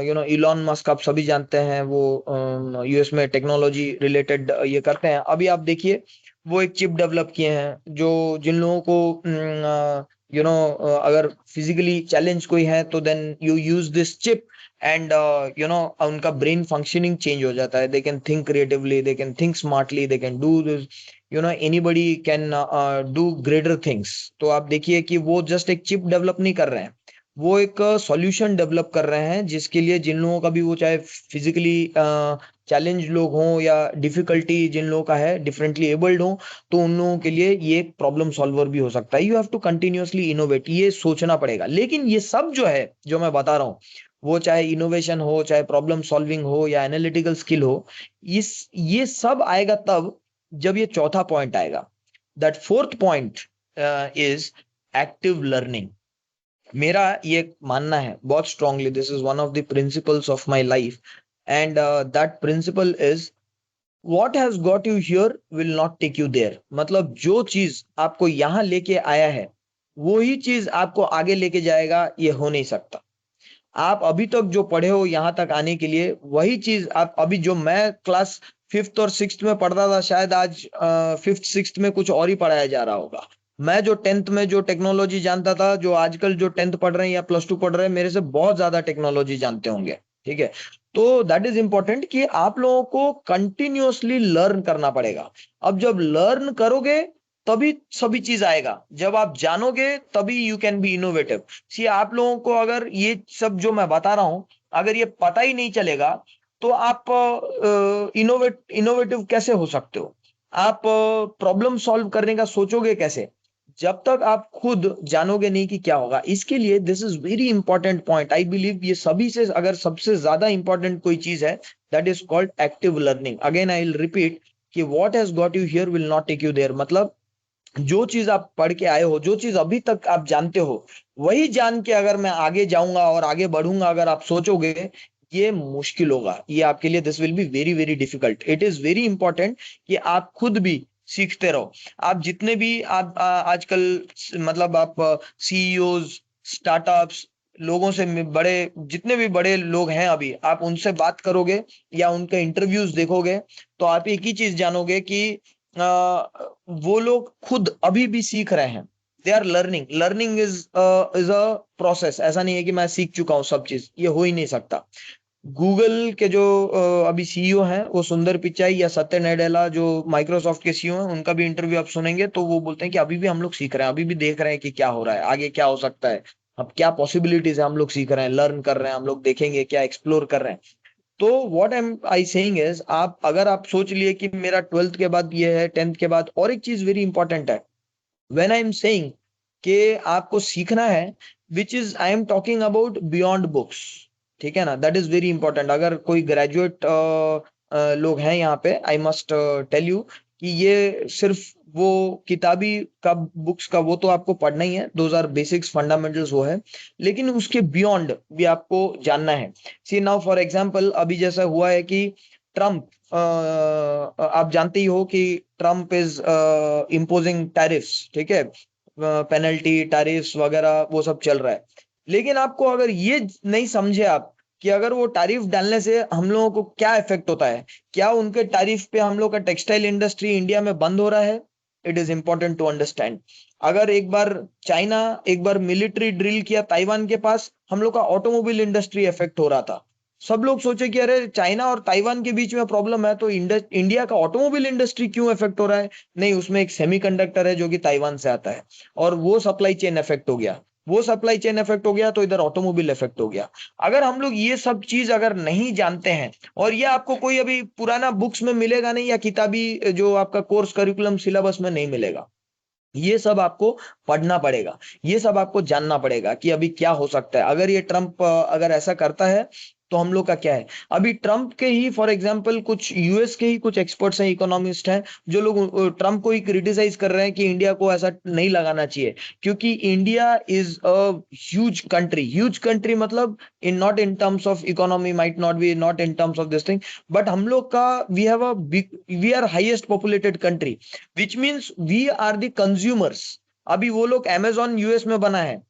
you know इलॉन मस्क आप सभी जानते हैं, वो यूएस में टेक्नोलॉजी रिलेटेड ये करते हैं. अभी आप देखिए वो एक चिप डेवलप किए हैं जो जिन लोगों को यू नो अगर फिजिकली चैलेंज कोई है तो then you use this chip and you know उनका ब्रेन फंक्शनिंग चेंज हो जाता है. They can think creatively, they can think smartly, they can do this, you know anybody can do greater things. तो आप देखिए कि वो जस्ट एक चिप डेवलप नहीं कर रहे हैं, वो एक सॉल्यूशन डेवलप कर रहे हैं जिसके लिए जिन लोगों का भी वो चाहे फिजिकली चैलेंज लोग हों या डिफिकल्टी जिन लोगों का है, डिफरेंटली एबल्ड हो, तो उन लोगों के लिए ये एक प्रॉब्लम सॉल्वर भी हो सकता है. You have to continuously innovate, ये सोचना पड़ेगा. लेकिन ये सब जो है जो मैं बता रहा हूँ, वो चाहे इनोवेशन हो, चाहे प्रॉब्लम सॉल्विंग हो, या एनालिटिकल स्किल हो, ये सब आएगा तब जब ये चौथा पॉइंट आएगा. That fourth point is active learning. मेरा ये मानना है बहुत strongly, this is one of the principles of my life, and that principle is what has got you here will not take you there. मतलब जो चीज आपको यहां लेके आया है वो ही चीज आपको आगे लेके जाएगा, ये हो नहीं सकता. आप अभी तक जो पढ़े हो यहाँ तक आने के लिए, वही चीज आप अभी, जो मैं क्लास 5th और 6th में पढ़ता था, शायद आज 5th 6th में कुछ और ही पढ़ाया जा रहा होगा. मैं जो 10th में जो टेक्नोलॉजी जानता था, जो आजकल जो 10th पढ़ रहे हैं या +2 पढ़ रहे हैं, मेरे से बहुत ज्यादा टेक्नोलॉजी जानते होंगे. ठीक है, तो दैट इज इंपॉर्टेंट कि आप लोगों को कंटिन्यूअसली लर्न करना पड़ेगा. अब जब लर्न करोगे तभी सभी चीज आएगा, जब आप जानोगे तभी यू कैन बी इनोवेटिव. सी आप लोगों को अगर ये सब जो मैं बता रहा हूं, अगर ये पता ही नहीं चलेगा तो आप इनोवेटिव कैसे हो सकते हो, आप प्रॉब्लम सॉल्व करने का सोचोगे कैसे, जब तक आप खुद जानोगे नहीं कि क्या होगा. इसके लिए this is very important point. I believe ये सभी से अगर सबसे ज्यादा इंपॉर्टेंट कोई चीज है, that is called active learning. Again I will repeat कि what has got you here will not take you there. मतलब जो चीज आप पढ़ के आए हो, जो चीज अभी तक आप जानते हो, वही जान के अगर मैं आगे जाऊंगा और आगे बढ़ूंगा, अगर आप सोचोगे, ये मुश्किल होगा, ये आपके लिए this will be very very difficult. It is very important कि आप खुद भी सीखते रहो. आप जितने भी आप आजकल मतलब आप सीईओज, स्टार्टअप्स, लोगों से बड़े, जितने भी बड़े लोग हैं अभी, आप उनसे बात करोगे या उनके इंटरव्यूज देखोगे, तो आप एक ही चीज जानोगे कि वो लोग खुद अभी भी सीख रहे हैं. They are learning. Learning is a process. ऐसा नहीं है कि मैं सीख चुका हूं सब चीज, ये हो ही नहीं सकता. गूगल के जो अभी सीईओ हैं, वो सुंदर पिचाई या सत्य नडेला जो माइक्रोसॉफ्ट के सीईओ हैं, उनका भी इंटरव्यू आप सुनेंगे तो वो बोलते हैं कि अभी भी हम लोग सीख रहे हैं, अभी भी देख रहे हैं कि क्या हो रहा है, आगे क्या हो सकता है, अब क्या पॉसिबिलिटीज है, हम लोग सीख रहे हैं, लर्न कर रहे हैं, हम लोग देखेंगे क्या, एक्सप्लोर कर रहे हैं. तो what am I saying is, आप अगर आप सोच लिए कि मेरा 12th के बाद ये है, 10th के बाद, और एक चीज वेरी इंपॉर्टेंट है, व्हेन आई एम सेइंग कि आपको सीखना है, which is I am talking about beyond books. ठीक है ना, दैट इज वेरी इंपॉर्टेंट. अगर कोई ग्रेजुएट लोग हैं यहाँ पे, आई मस्ट टेल यू कि ये सिर्फ वो किताबी का बुक्स का वो तो आपको पढ़ना ही है, दोज आर बेसिक्स फंडामेंटल्स वो है, लेकिन उसके बियॉन्ड भी आपको जानना है. सी नाउ फॉर एग्जांपल, अभी जैसा हुआ है कि ट्रम्प, आप जानते ही हो कि ट्रम्प इज इम्पोजिंग टैरिफ्स, ठीक है, पेनल्टी टैरिफ्स वगैरह वो सब चल रहा है। लेकिन आपको अगर ये नहीं समझे आप कि अगर वो टैरिफ डालने से हम लोगों को क्या इफेक्ट होता है, क्या उनके टैरिफ पे हम लोग का टेक्सटाइल इंडस्ट्री इंडिया में बंद हो रहा है, it is important to understand. अगर एक बार चाइना एक बार मिलिट्री ड्रिल किया ताइवान के पास, हम लोग का ऑटोमोबाइल इंडस्ट्री इफेक्ट हो रहा था। सब लोग सोचे कि अरे चाइना और ताइवान के बीच में प्रॉब्लम है तो इंडिया का ऑटोमोबाइल इंडस्ट्री क्यों इफेक्ट हो रहा है? नहीं, उसमें एक सेमीकंडक्टर है जो कि ताइवान से आता है, और वो सप्लाई चेन इफेक्ट हो गया। वो सप्लाई चेन इफेक्ट हो गया तो इधर ऑटोमोबाइल इफेक्ट हो गया। अगर हम लोग ये सब चीज अगर नहीं जानते हैं, और ये आपको कोई अभी पुराना बुक्स में मिलेगा नहीं, या किताबी जो आपका कोर्स करिकुलम सिलेबस में नहीं मिलेगा, ये सब आपको पढ़ना पड़ेगा, ये सब आपको जानना पड़ेगा कि अभी क्या हो सकता है अगर ये ट्रम्प अगर ऐसा करता है तो हम लोग का क्या है। अभी ट्रम्प के ही फॉर एग्जांपल कुछ यूएस के ही कुछ एक्सपर्ट्स हैं, इकोनॉमिस्ट हैं, जो लोग ट्रम्प को ही क्रिटिसाइज कर रहे हैं कि इंडिया को ऐसा नहीं लगाना चाहिए, क्योंकि India is a huge country, मतलब in not in terms of economy, might not be not in terms of this thing, but हम लोग का we are highest populated country, which means we are the consumers. अभी वो लोग Amazon US में बना है,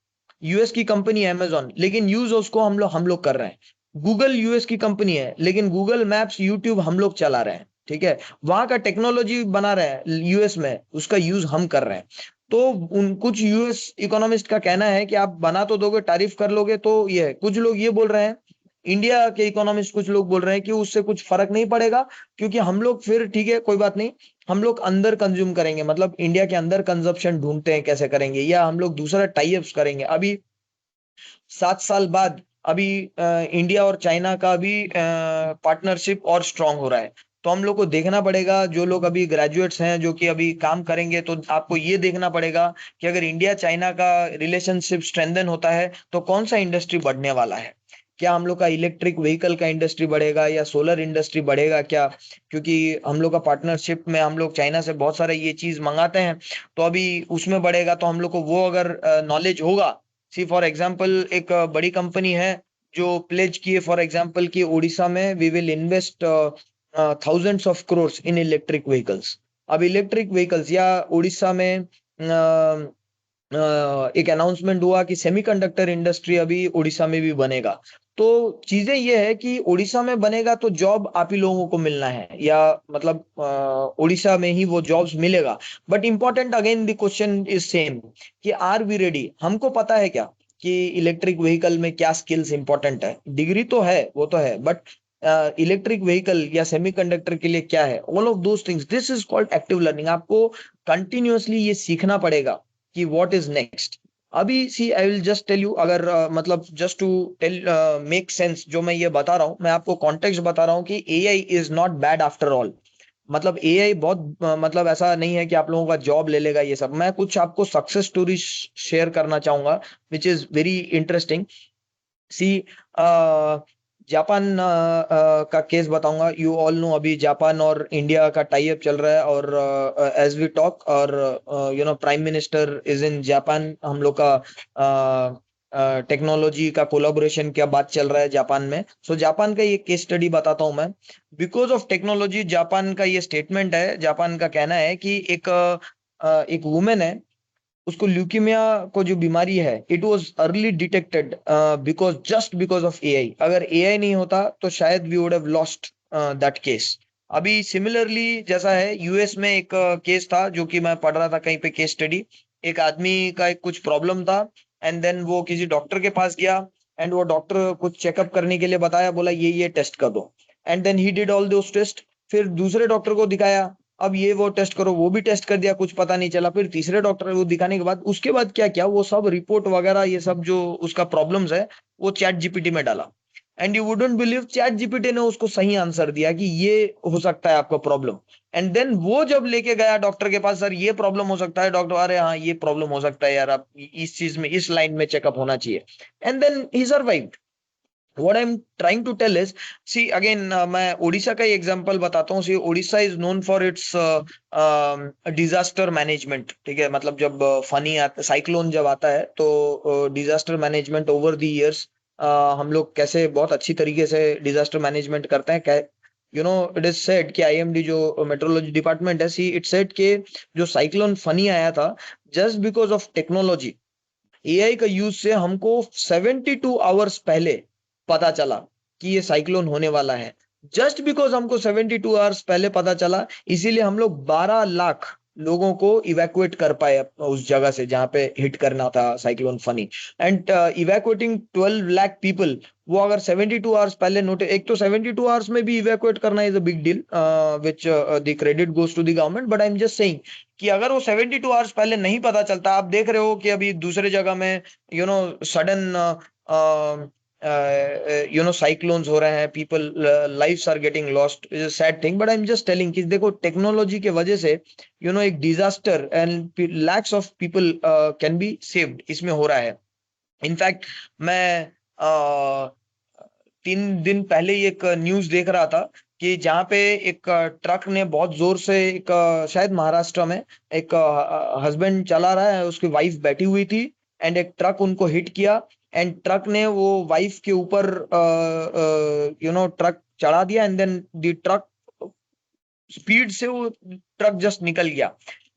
यूएस की कंपनी है अमेजॉन, लेकिन यूज उसको हम लोग कर रहे हैं। गूगल यूएस की कंपनी है, लेकिन गूगल मैप्स यूट्यूब हम लोग चला रहे हैं, ठीक है, वहां का टेक्नोलॉजी बना रहे हैं यूएस में, उसका यूज हम कर रहे हैं। तो उन कुछ यूएस इकोनॉमिस्ट का कहना है कि आप बना तो दोगे, तारीफ कर लोगे तो ये है। कुछ लोग ये बोल रहे हैं, इंडिया के इकोनॉमिस्ट कुछ लोग बोल रहे हैं कि उससे कुछ फर्क नहीं पड़ेगा, क्योंकि हम लोग फिर ठीक है कोई बात नहीं, हम लोग अंदर कंज्यूम करेंगे, मतलब इंडिया के अंदर कंजप्शन ढूंढते हैं कैसे करेंगे, या हम लोग दूसरा टाई अप्स करेंगे। अभी 7 साल बाद अभी इंडिया और चाइना का भी पार्टनरशिप और स्ट्रांग हो रहा है। तो हम लोग को देखना पड़ेगा, जो लोग अभी ग्रेजुएट्स हैं जो कि अभी काम करेंगे, तो आपको ये देखना पड़ेगा कि अगर इंडिया चाइना का रिलेशनशिप स्ट्रेंथन होता है तो कौन सा इंडस्ट्री बढ़ने वाला है। क्या हम लोग का इलेक्ट्रिक व्हीकल का इंडस्ट्री बढ़ेगा, या सोलर इंडस्ट्री बढ़ेगा क्या? क्योंकि हम लोग का पार्टनरशिप में हम लोग चाइना से बहुत सारे ये चीज मंगाते हैं, तो अभी उसमें बढ़ेगा, तो हम लोग को वो अगर नॉलेज होगा। सी फॉर एग्जांपल एक बड़ी कंपनी है जो प्लेज किए फॉर एग्जांपल कि उड़ीसा में we will invest thousands of crores in electric vehicles. अब इलेक्ट्रिक व्हीकल्स, या उड़ीसा में एक अनाउंसमेंट हुआ कि सेमीकंडक्टर इंडस्ट्री अभी उड़ीसा में भी बनेगा। तो चीजें ये है कि उड़ीसा में बनेगा तो जॉब आप ही लोगों को मिलना है, या मतलब उड़ीसा में ही वो जॉब्स मिलेगा। But important again the question is same, कि आर वी रेडी? हमको पता है क्या कि इलेक्ट्रिक व्हीकल में क्या स्किल्स इंपॉर्टेंट है? डिग्री तो है, वो तो है, बट इलेक्ट्रिक व्हीकल या सेमीकंडक्टर के लिए क्या है? All of those things, this is called active learning. आपको कंटिन्यूअसली ये सीखना पड़ेगा कि व्हाट इज नेक्स्ट। अभी see I will just tell you, अगर मतलब just to tell make sense जो मैं ये बता रहा हूँ, मैं आपको कॉन्टेक्स्ट बता रहा हूँ कि AI is not bad after all. मतलब एआई बहुत मतलब ऐसा नहीं है कि आप लोगों का जॉब ले लेगा ये सब। मैं कुछ आपको सक्सेस स्टोरी शेयर करना चाहूंगा which is very interesting. See Japan का केस बताऊंगा। यू ऑल नो अभी जापान और इंडिया का टाई अप चल रहा है, और एज वी टॉक, और prime minister is in Japan, हम लोग का टेक्नोलॉजी का कोलाबोरेशन क्या बात चल रहा है जापान में। सो जापान का ये केस स्टडी बताता हूं मैं। बिकॉज ऑफ टेक्नोलॉजी, जापान का ये स्टेटमेंट है, जापान का कहना है कि एक वुमेन है, उसको ल्यूकीमिया को जो बीमारी है, it was early detected because of AI. अगर एआई नहीं होता तो शायद we would have lost that case. अभी सिमिलरली जैसा है, यूएस में एक केस था जो कि मैं पढ़ रहा था कहीं पे, केस स्टडी। एक आदमी का एक कुछ प्रॉब्लम था, एंड देन वो किसी डॉक्टर के पास गया, एंड वो डॉक्टर कुछ चेकअप करने के लिए बताया, बोला ये टेस्ट कर दो, and then he did all those test. फिर दूसरे डॉक्टर को दिखाया, अब ये वो टेस्ट करो, वो भी टेस्ट कर दिया, कुछ पता नहीं चला। फिर तीसरे डॉक्टर को दिखाने के बाद, उसके बाद क्या क्या वो सब रिपोर्ट वगैरह ये सब जो उसका प्रॉब्लम्स है वो चैट जीपीटी में डाला, and you wouldn't believe, chat GPT ने उसको सही आंसर दिया कि ये हो सकता है आपका प्रॉब्लम। एंड देन वो जब लेके गया डॉक्टर के पास, सर ये प्रॉब्लम हो सकता है, डॉक्टर अरे हाँ ये प्रॉब्लम हो सकता है यार, आप इस चीज में इस लाइन में चेकअप होना चाहिए, and then he survived. what I'm trying to tell is, see again, मैं उड़ीसा का ही एग्जांपल बताता हूँ। See Orissa is known for its disaster management, ठीक है, मतलब जब फनी आता, साइक्लोन जब आता है तो disaster management over the years हम लोग कैसे बहुत अच्छी तरीके से डिजास्टर मैनेजमेंट करते हैं। इट इज सेड कि आईएमडी जो मेट्रोलॉजी डिपार्टमेंट है, सी इट सेड के जो साइक्लोन फनी आया था, just because of technology, AI का यूज से हमको 72 आवर्स पहले पता चला कि ये साइक्लोन होने वाला है। जस्ट बिकॉज हमको 72 आवर्स पहले पता चला, इसीलिए हम लोग 12 लाख लोगों को इवैक्यूएट कर पाए उस जगह से जहां पे हिट करना था cyclone funny. And evacuating 12 lakh people, वो अगर 72 आवर्स पहले नोट, एक तो 72 आवर्स में भी इवैक्यूएट करना is a big deal, which the credit goes to the government, but I am just saying कि अगर वो 72 आवर्स पहले नहीं पता चलता, आप देख रहे हो कि अभी दूसरे जगह में सडन साइक्लोन्स हो रहे हैं, people lives are getting lost, is a sad thing, but I am just telling कि देखो टेक्नोलॉजी के वजह से एक disaster and lakhs of people can be saved इसमें हो रहा है। इनफैक्ट मैं 3 दिन पहले ही एक न्यूज देख रहा था कि जहाँ पे एक ट्रक ने बहुत जोर से, एक शायद महाराष्ट्र में, एक हस्बैंड चला रहा है, उसकी वाइफ बैठी हुई थी, एंड एक ट्रक उनको हिट किया, एंड ट्रक ने वो वाइफ के ऊपर ट्रक चढ़ा दिया, and then the truck speed से वो ट्रक जस्ट निकल गया,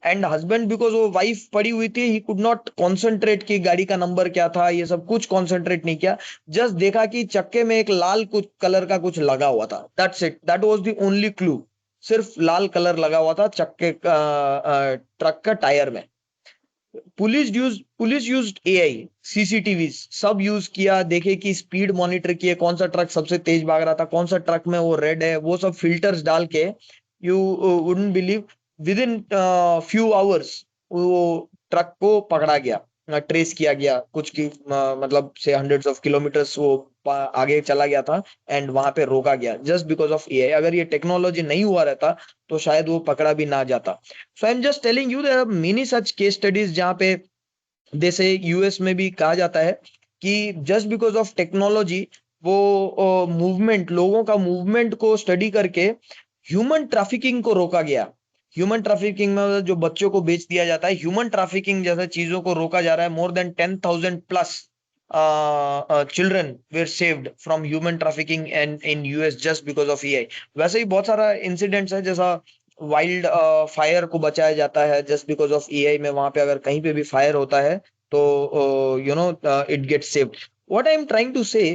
एंड हस्बैंड, बिकॉज वो वाइफ पड़ी हुई थी, ही कुड नॉट कॉन्सेंट्रेट कि गाड़ी का नंबर क्या था, ये सब कुछ कॉन्सेंट्रेट नहीं किया, जस्ट देखा कि चक्के में एक लाल कुछ कलर का कुछ लगा हुआ था, that's it, that was the only clue, सिर्फ लाल कलर लगा हुआ था चक्के ट्रक का टायर में। पुलिस यूज एआई, सीसीटीवी सब यूज किया, देखे कि स्पीड मॉनिटर किए, कौन सा ट्रक सबसे तेज भाग रहा था, कौन सा ट्रक में वो रेड है, वो सब फिल्टर्स डाल के, you wouldn't believe, with in few hours वो ट्रक को पकड़ा गया, ट्रेस किया गया, कुछ की मतलब से हंड्रेड्स ऑफ किलोमीटर्स वो आगे चला गया था, एंड वहां पे रोका गया, जस्ट बिकॉज ऑफ एआई। अगर ये टेक्नोलॉजी नहीं हुआ रहता तो शायद वो पकड़ा भी ना जाता। So I am just telling you, there are many such case studies जहाँ पे, जैसे यूएस में भी कहा जाता है कि जस्ट बिकॉज ऑफ टेक्नोलॉजी, वो मूवमेंट, लोगों का मूवमेंट को स्टडी करके ह्यूमन ट्रैफिकिंग को रोका गया। ह्यूमन ट्रैफिकिंग में जो बच्चों को बेच दिया जाता है, ह्यूमन ट्रैफिकिंग जैसे चीजों को रोका जा रहा है। More than 10,000 plus children were saved from human trafficking and in US just because of AI. वैसे ही बहुत सारा इंसिडेंट्स है, जैसा वाइल्ड फायर को बचाया जाता है जस्ट बिकॉज ऑफ एआई में, वहां पे अगर कहीं पे भी फायर होता है तो it get saved. What I am trying to say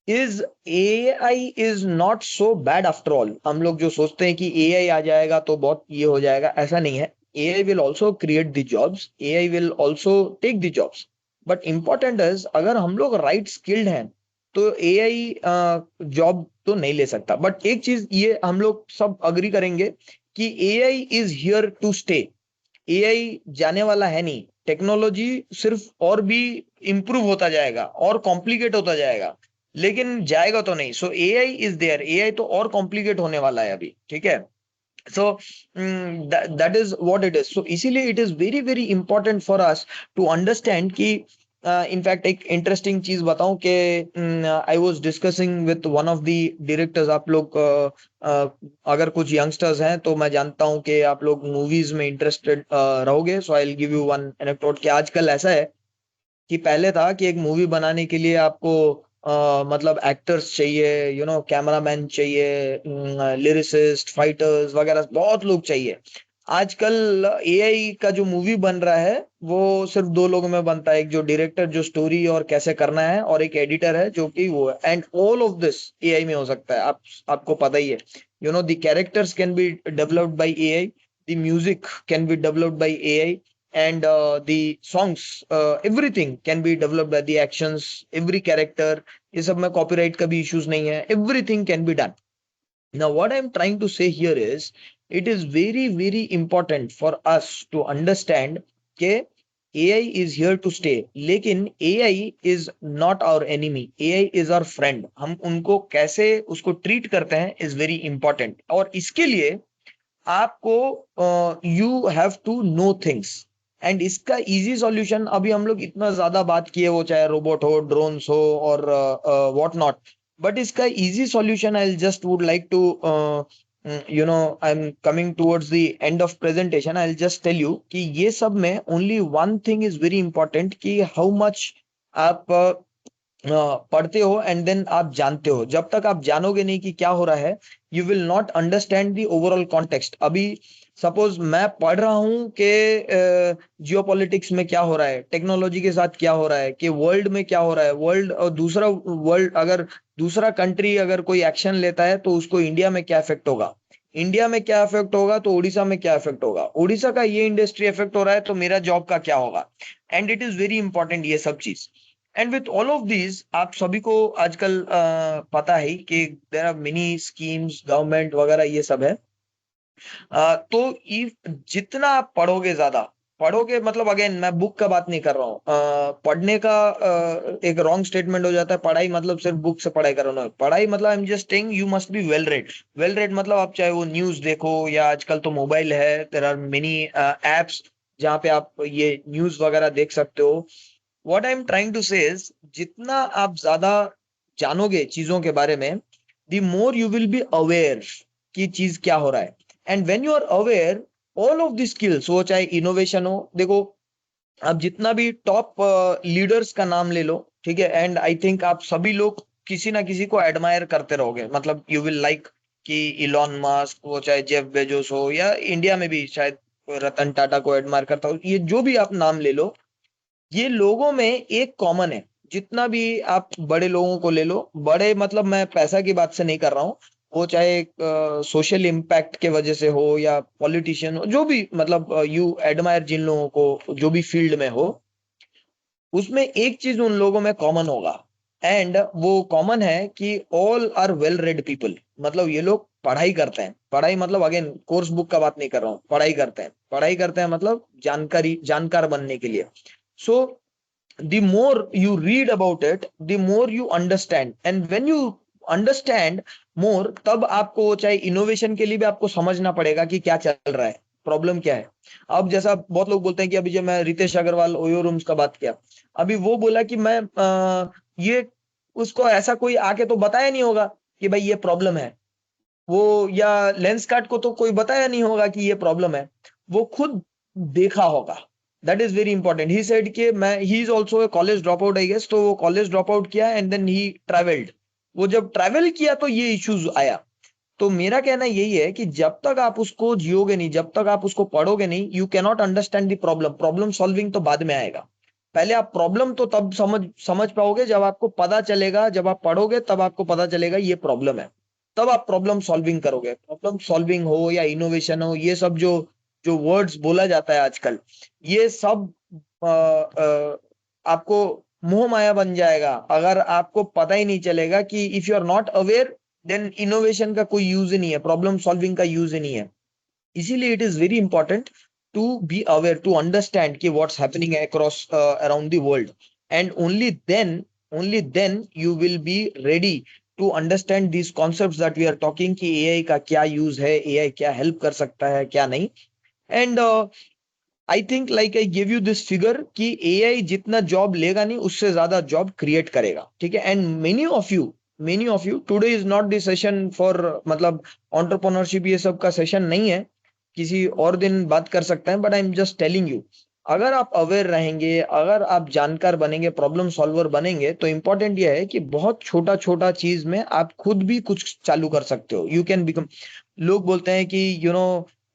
is AI is not so bad after all. हम लोग जो सोचते हैं कि एआई आ जाएगा तो बहुत ये हो जाएगा, ऐसा नहीं है। AI will also create the jobs, AI will also take the jobs, but important is अगर हम लोग राइट स्किल्ड हैं तो एआई जॉब तो नहीं ले सकता। बट एक चीज ये हम लोग सब अग्री करेंगे कि AI is here to stay. AI जाने वाला है नहीं, टेक्नोलॉजी सिर्फ और भी इंप्रूव होता जाएगा और कॉम्प्लिकेट होता जाएगा, लेकिन जाएगा तो नहीं। So AI is there, AI तो और कॉम्प्लिकेट होने वाला है अभी, ठीक है। So that is what it is. So इसीलिए it is very very important for us to understand कि इनफैक्ट एक इंटरेस्टिंग चीज बताऊं कि I was discussing with one of the directors. आप लोग अगर कुछ यंगस्टर्स हैं तो मैं जानता हूं कि आप लोग मूवीज में इंटरेस्टेड रहोगे, so I will give you one anecdote कि आजकल ऐसा है कि पहले था कि एक मूवी बनाने के लिए आपको मतलब एक्टर्स चाहिए, कैमरामैन चाहिए, लिरिसिस्ट, फाइटर्स वगैरह बहुत लोग चाहिए। आजकल एआई का जो मूवी बन रहा है वो सिर्फ 2 लोगों में बनता है, एक जो डायरेक्टर जो स्टोरी और कैसे करना है, और एक एडिटर है जो कि वो है, and all of this AI में हो सकता है। आपको पता ही है, the characters can be developed by AI, the music can be developed by AI, and the songs, everything can be developed by the actions, every character, ये सब में copyright का भी issues नहीं है, everything can be done. Now what I'm trying to say here is it is very very important for us to understand कि AI is here to stay, लेकिन AI is not our enemy, AI is our friend. हम उनको कैसे उसको treat करते हैं is very important, और इसके लिए आपको you have to know things, and इसका इजी सॉल्यूशन, अभी हम लोग इतना ज्यादा बात किए, वो चाहे रोबोट हो, ड्रोन्स हो और व्हाट नॉट, बट इसका easy solution I just would like to I am coming towards the end of presentation, I just tell you कि ये सब में only one thing is very important कि हाउ मच आप पढ़ते हो एंड देन आप जानते हो। जब तक आप जानोगे नहीं कि क्या हो रहा है, you will not understand the overall context. अभी सपोज मैं पढ़ रहा हूँ कि जियोपॉलिटिक्स में क्या हो रहा है, टेक्नोलॉजी के साथ क्या हो रहा है, कि वर्ल्ड में क्या हो रहा है, वर्ल्ड और दूसरा वर्ल्ड, अगर दूसरा कंट्री अगर कोई एक्शन लेता है तो उसको इंडिया में क्या इफेक्ट होगा, इंडिया में क्या इफेक्ट होगा तो उड़ीसा में क्या इफेक्ट होगा, उड़ीसा का ये इंडस्ट्री इफेक्ट हो रहा है तो मेरा जॉब का क्या होगा। And it is very important ये सब चीज। And with all of these आप सभी को आजकल पता है कि there are many schemes government वगैरह ये सब है। तो जितना आप पढ़ोगे ज्यादा पढ़ोगे, मतलब अगेन मैं बुक का बात नहीं कर रहा हूँ, पढ़ने का एक रॉन्ग स्टेटमेंट हो जाता है, पढ़ाई मतलब सिर्फ बुक से पढ़ाई करो ना, पढ़ाई मतलब आई am just saying you must be well read. Well read मतलब आप चाहे वो न्यूज देखो या आजकल तो मोबाइल है, देर आर मेनी एप्स जहाँ पे आप ये न्यूज वगैरह देख सकते हो। What I am trying to say is जितना आप ज्यादा जानोगे चीजों के बारे में, the more you will be aware कि चीज क्या हो रहा है। And when you are aware all of the skills, वो चाहे इनोवेशन हो, देखो आप जितना भी टॉप लीडर्स का नाम ले लो, ठीक है, एंड आई थिंक आप सभी लोग किसी ना किसी को एडमायर करते रहोगे, मतलब यू विल लाइक कि इलॉन मस्क हो, चाहे जेफ बेजोस हो, या इंडिया में भी शायद रतन टाटा को एडमायर करता हो, ये जो भी आप नाम ले लो, ये लोगों में एक कॉमन है। जितना भी आप बड़े लोगों को ले लो, बड़े मतलब मैं पैसा की बात से नहीं कर रहा हूँ, वो चाहे सोशल इम्पैक्ट के वजह से हो या पॉलिटिशियन हो, जो भी मतलब यू एडमायर जिन लोगों को जो भी फील्ड में हो, उसमें एक चीज उन लोगों में कॉमन होगा। एंड वो कॉमन है कि all are well read people, मतलब ये लोग पढ़ाई करते हैं। पढ़ाई मतलब अगेन कोर्स बुक का बात नहीं कर रहा हूँ, पढ़ाई करते हैं, पढ़ाई करते हैं मतलब जानकार बनने के लिए। सो the more you read about it, the more you understand, and when you understand more, तब आपको चाहे इनोवेशन के लिए भी आपको समझना पड़ेगा कि क्या चल रहा है, प्रॉब्लम क्या है। अब जैसा बहुत लोग बोलते हैं कि अभी जब मैं रितेश अग्रवाल ओयो रूम्स का बात किया, अभी वो बोला कि मैं ये उसको ऐसा कोई आके तो बताया नहीं होगा कि भाई ये प्रॉब्लम है, वो या लेंस कार्ड को तो कोई बताया नहीं होगा कि ये प्रॉब्लम है, वो खुद देखा होगा। That is very important. He said कि मैं he is also a college drop out I guess, तो वो कॉलेज ड्रॉप आउट किया एंड देन ही ट्रैवल्ड। वो जब ट्रैवल किया तो ये इश्यूज आया। तो मेरा कहना यही है कि जब तक आप उसको जियोगे नहीं, जब तक आप उसको पढ़ोगे नहीं, you can not understand the problem. Problem solving तो बाद में आएगा, पहले आप प्रॉब्लम तो तब समझ पाओगे जब आपको पता चलेगा, जब आप पढ़ोगे तब आपको पता चलेगा ये प्रॉब्लम है, तब आप प्रॉब्लम सॉल्विंग करोगे। प्रॉब्लम सॉल्विंग हो या इनोवेशन हो, ये सब जो जो वर्ड्स बोला जाता है आजकल, ये सब आपको मोह माया बन जाएगा अगर आपको पता ही नहीं चलेगा कि if you are not aware, then innovation का कोई यूज ही नहीं है, प्रॉब्लम सॉल्विंग का यूज ही नहीं है। इसीलिए it is very important to be aware, to understand कि what's happening across around the world, and only then you will be ready to understand these concepts that we are talking कि AI का क्या use है, AI क्या help कर सकता है क्या नहीं। And I think like I give you this figure कि एआई जितना जॉब लेगा नहीं, उससे ज्यादा जॉब क्रिएट करेगा, ठीक है। And many of you today is not the session for, मतलब एंटरप्रेन्योरशिप ये सब का सेशन नहीं है, किसी और दिन बात कर सकते हैं, but I am just telling you, अगर आप अवेयर रहेंगे, अगर आप जानकार बनेंगे, प्रॉब्लम सॉल्वर बनेंगे, तो इंपॉर्टेंट ये है कि बहुत छोटा छोटा चीज में आप खुद भी कुछ चालू कर सकते हो, यू कैन बिकम। लोग बोलते हैं कि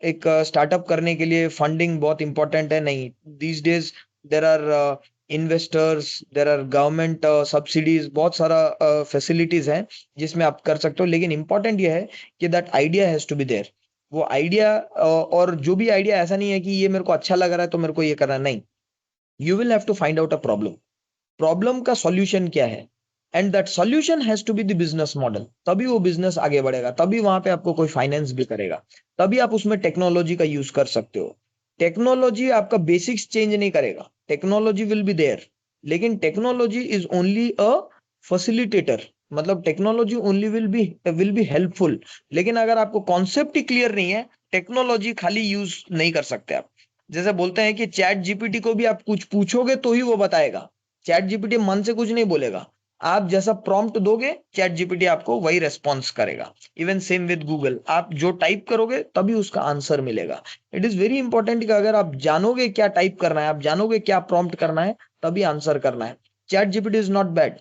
एक स्टार्टअप करने के लिए फंडिंग बहुत इंपॉर्टेंट है, नहीं, these days there are investors, there are government subsidies, बहुत सारा फैसिलिटीज हैं जिसमें आप कर सकते हो, लेकिन इंपॉर्टेंट ये है कि that idea has to be there. वो आइडिया, और जो भी आइडिया ऐसा नहीं है कि ये मेरे को अच्छा लग रहा है तो मेरे को ये करना है, नहीं, you will have to find out a problem, problem का सॉल्यूशन क्या है, and that solution has to be the business model, तभी वो बिजनेस आगे बढ़ेगा, तभी वहां पे आपको कोई फाइनेंस भी करेगा, तभी आप उसमें टेक्नोलॉजी का यूज कर सकते हो। टेक्नोलॉजी आपका बेसिक्स चेंज नहीं करेगा, टेक्नोलॉजी विल बी देयर, लेकिन technology is only a facilitator, मतलब technology only will be helpful. लेकिन अगर आपको कॉन्सेप्ट ही क्लियर नहीं है, टेक्नोलॉजी खाली यूज नहीं कर सकते आप। जैसे बोलते हैं कि चैट जीपीटी को भी आप कुछ पूछोगे तो ही वो बताएगा, चैट जीपीटी मन से कुछ नहीं बोलेगा, आप जैसा प्रॉम्प्ट दोगे चैट जीपीटी आपको वही रेस्पॉन्स करेगा। इवन सेम विद गूगल, आप जो टाइप करोगे तभी उसका आंसर मिलेगा। इट इज वेरी इंपॉर्टेंट कि अगर आप जानोगे क्या टाइप करना है, आप जानोगे क्या प्रॉम्प्ट करना है, तभी आंसर करना है। Chat GPT is not bad,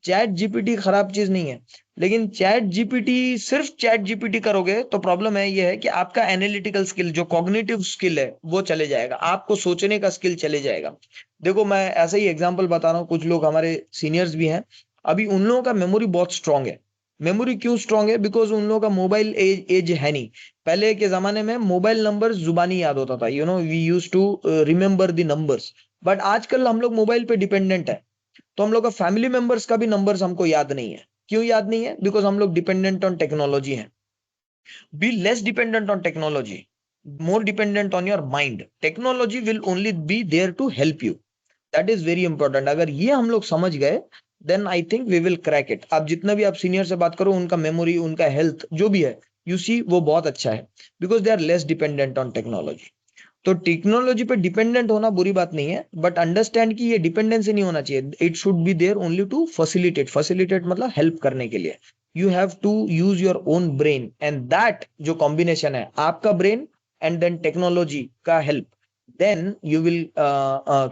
chat GPT खराब चीज नहीं है, लेकिन चैट जीपीटी सिर्फ चैट जीपीटी करोगे तो प्रॉब्लम है ये है कि आपका एनालिटिकल स्किल जो कॉग्निटिव स्किल है वो चले जाएगा, आपको सोचने का स्किल चले जाएगा। देखो मैं ऐसा ही एग्जांपल बता रहा हूँ, कुछ लोग हमारे सीनियर्स भी हैं, अभी उन लोगों का मेमोरी बहुत स्ट्रांग है। मेमोरी क्यों स्ट्रांग है? बिकॉज उन लोगों का मोबाइल एज है नहीं। पहले के जमाने में मोबाइल नंबर जुबानी याद होता था, we use to remember the numbers. But आजकल हम लोग मोबाइल पे डिपेंडेंट है, तो हम लोग का फैमिली मेंबर्स का भी नंबर्स हमको याद नहीं है। क्यों याद नहीं है? बिकॉज हम लोग डिपेंडेंट ऑन टेक्नोलॉजी हैं। Be less dependent on technology, more dependent on your mind. Technology will only be there to help you. That is very important. अगर ये हम लोग समझ गए then I think we will crack it. आप जितना भी आप सीनियर से बात करो, उनका मेमोरी, उनका हेल्थ जो भी है, यू सी वो बहुत अच्छा है, because they are less dependent on technology. तो टेक्नोलॉजी पे डिपेंडेंट होना बुरी बात नहीं है, बट अंडरस्टैंड कि ये डिपेंडेंसी नहीं होना चाहिए। It should be there only to facilitate, facilitate मतलब हेल्प करने के लिए। You have to use your own brain, and that जो कॉम्बिनेशन है आपका ब्रेन एंड देन टेक्नोलॉजी का help, then you will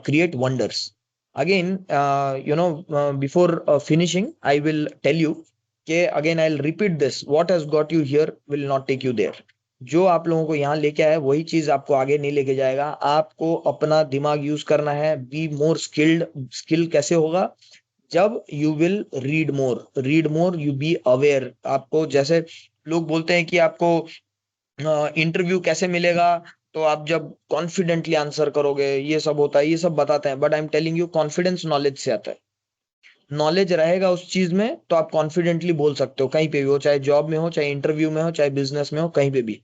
create wonders. Again, before finishing, I will tell you, okay, again I'll repeat this, what has got you here will not take you there. जो आप लोगों को यहाँ लेके आया वही चीज आपको आगे नहीं लेके जाएगा। आपको अपना दिमाग यूज करना है। Be more skilled. स्किल कैसे होगा? जब you will read more, you be aware. आपको जैसे लोग बोलते हैं कि आपको इंटरव्यू कैसे मिलेगा, तो आप जब कॉन्फिडेंटली आंसर करोगे, ये सब होता है, ये सब बताते हैं। But I am telling you, confidence knowledge से आता है। नॉलेज रहेगा उस चीज में तो आप कॉन्फिडेंटली बोल सकते हो कहीं पे भी हो, चाहे जॉब में हो, चाहे इंटरव्यू में हो, चाहे बिजनेस में हो, कहीं पे भी।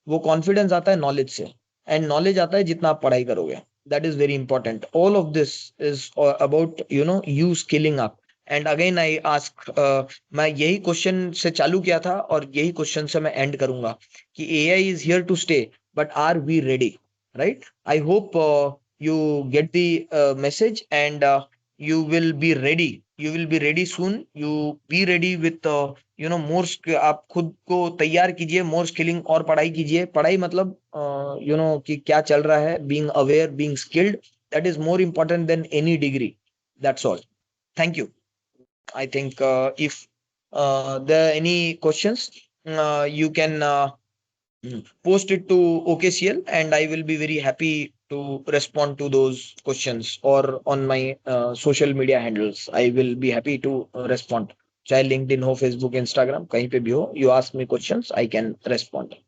वो कॉन्फिडेंस आता है नॉलेज से, एंड नॉलेज आता है जितना आप पढ़ाई करोगे। That is very important. All of this is about you skilling up. And again I ask, मैं यही क्वेश्चन से चालू किया था और यही क्वेश्चन से मैं एंड करूंगा कि AI is here to stay, but are we ready? Right? I hope you get the message, and you will be ready, you will be ready soon. You be ready with more आप खुद को तैयार कीजिए, मोर skilling और पढ़ाई कीजिए। पढ़ाई मतलब कि क्या चल रहा है, being aware, being skilled, that is more important than any degree. That's all. Thank you. I think if there are any questions, you can post it to OKCL, and I will be very happy to respond to those questions, or on my social media handles I will be happy to respond, चाहे LinkedIn हो, Facebook, Instagram, कहीं पे भी हो, you ask me questions, I can respond.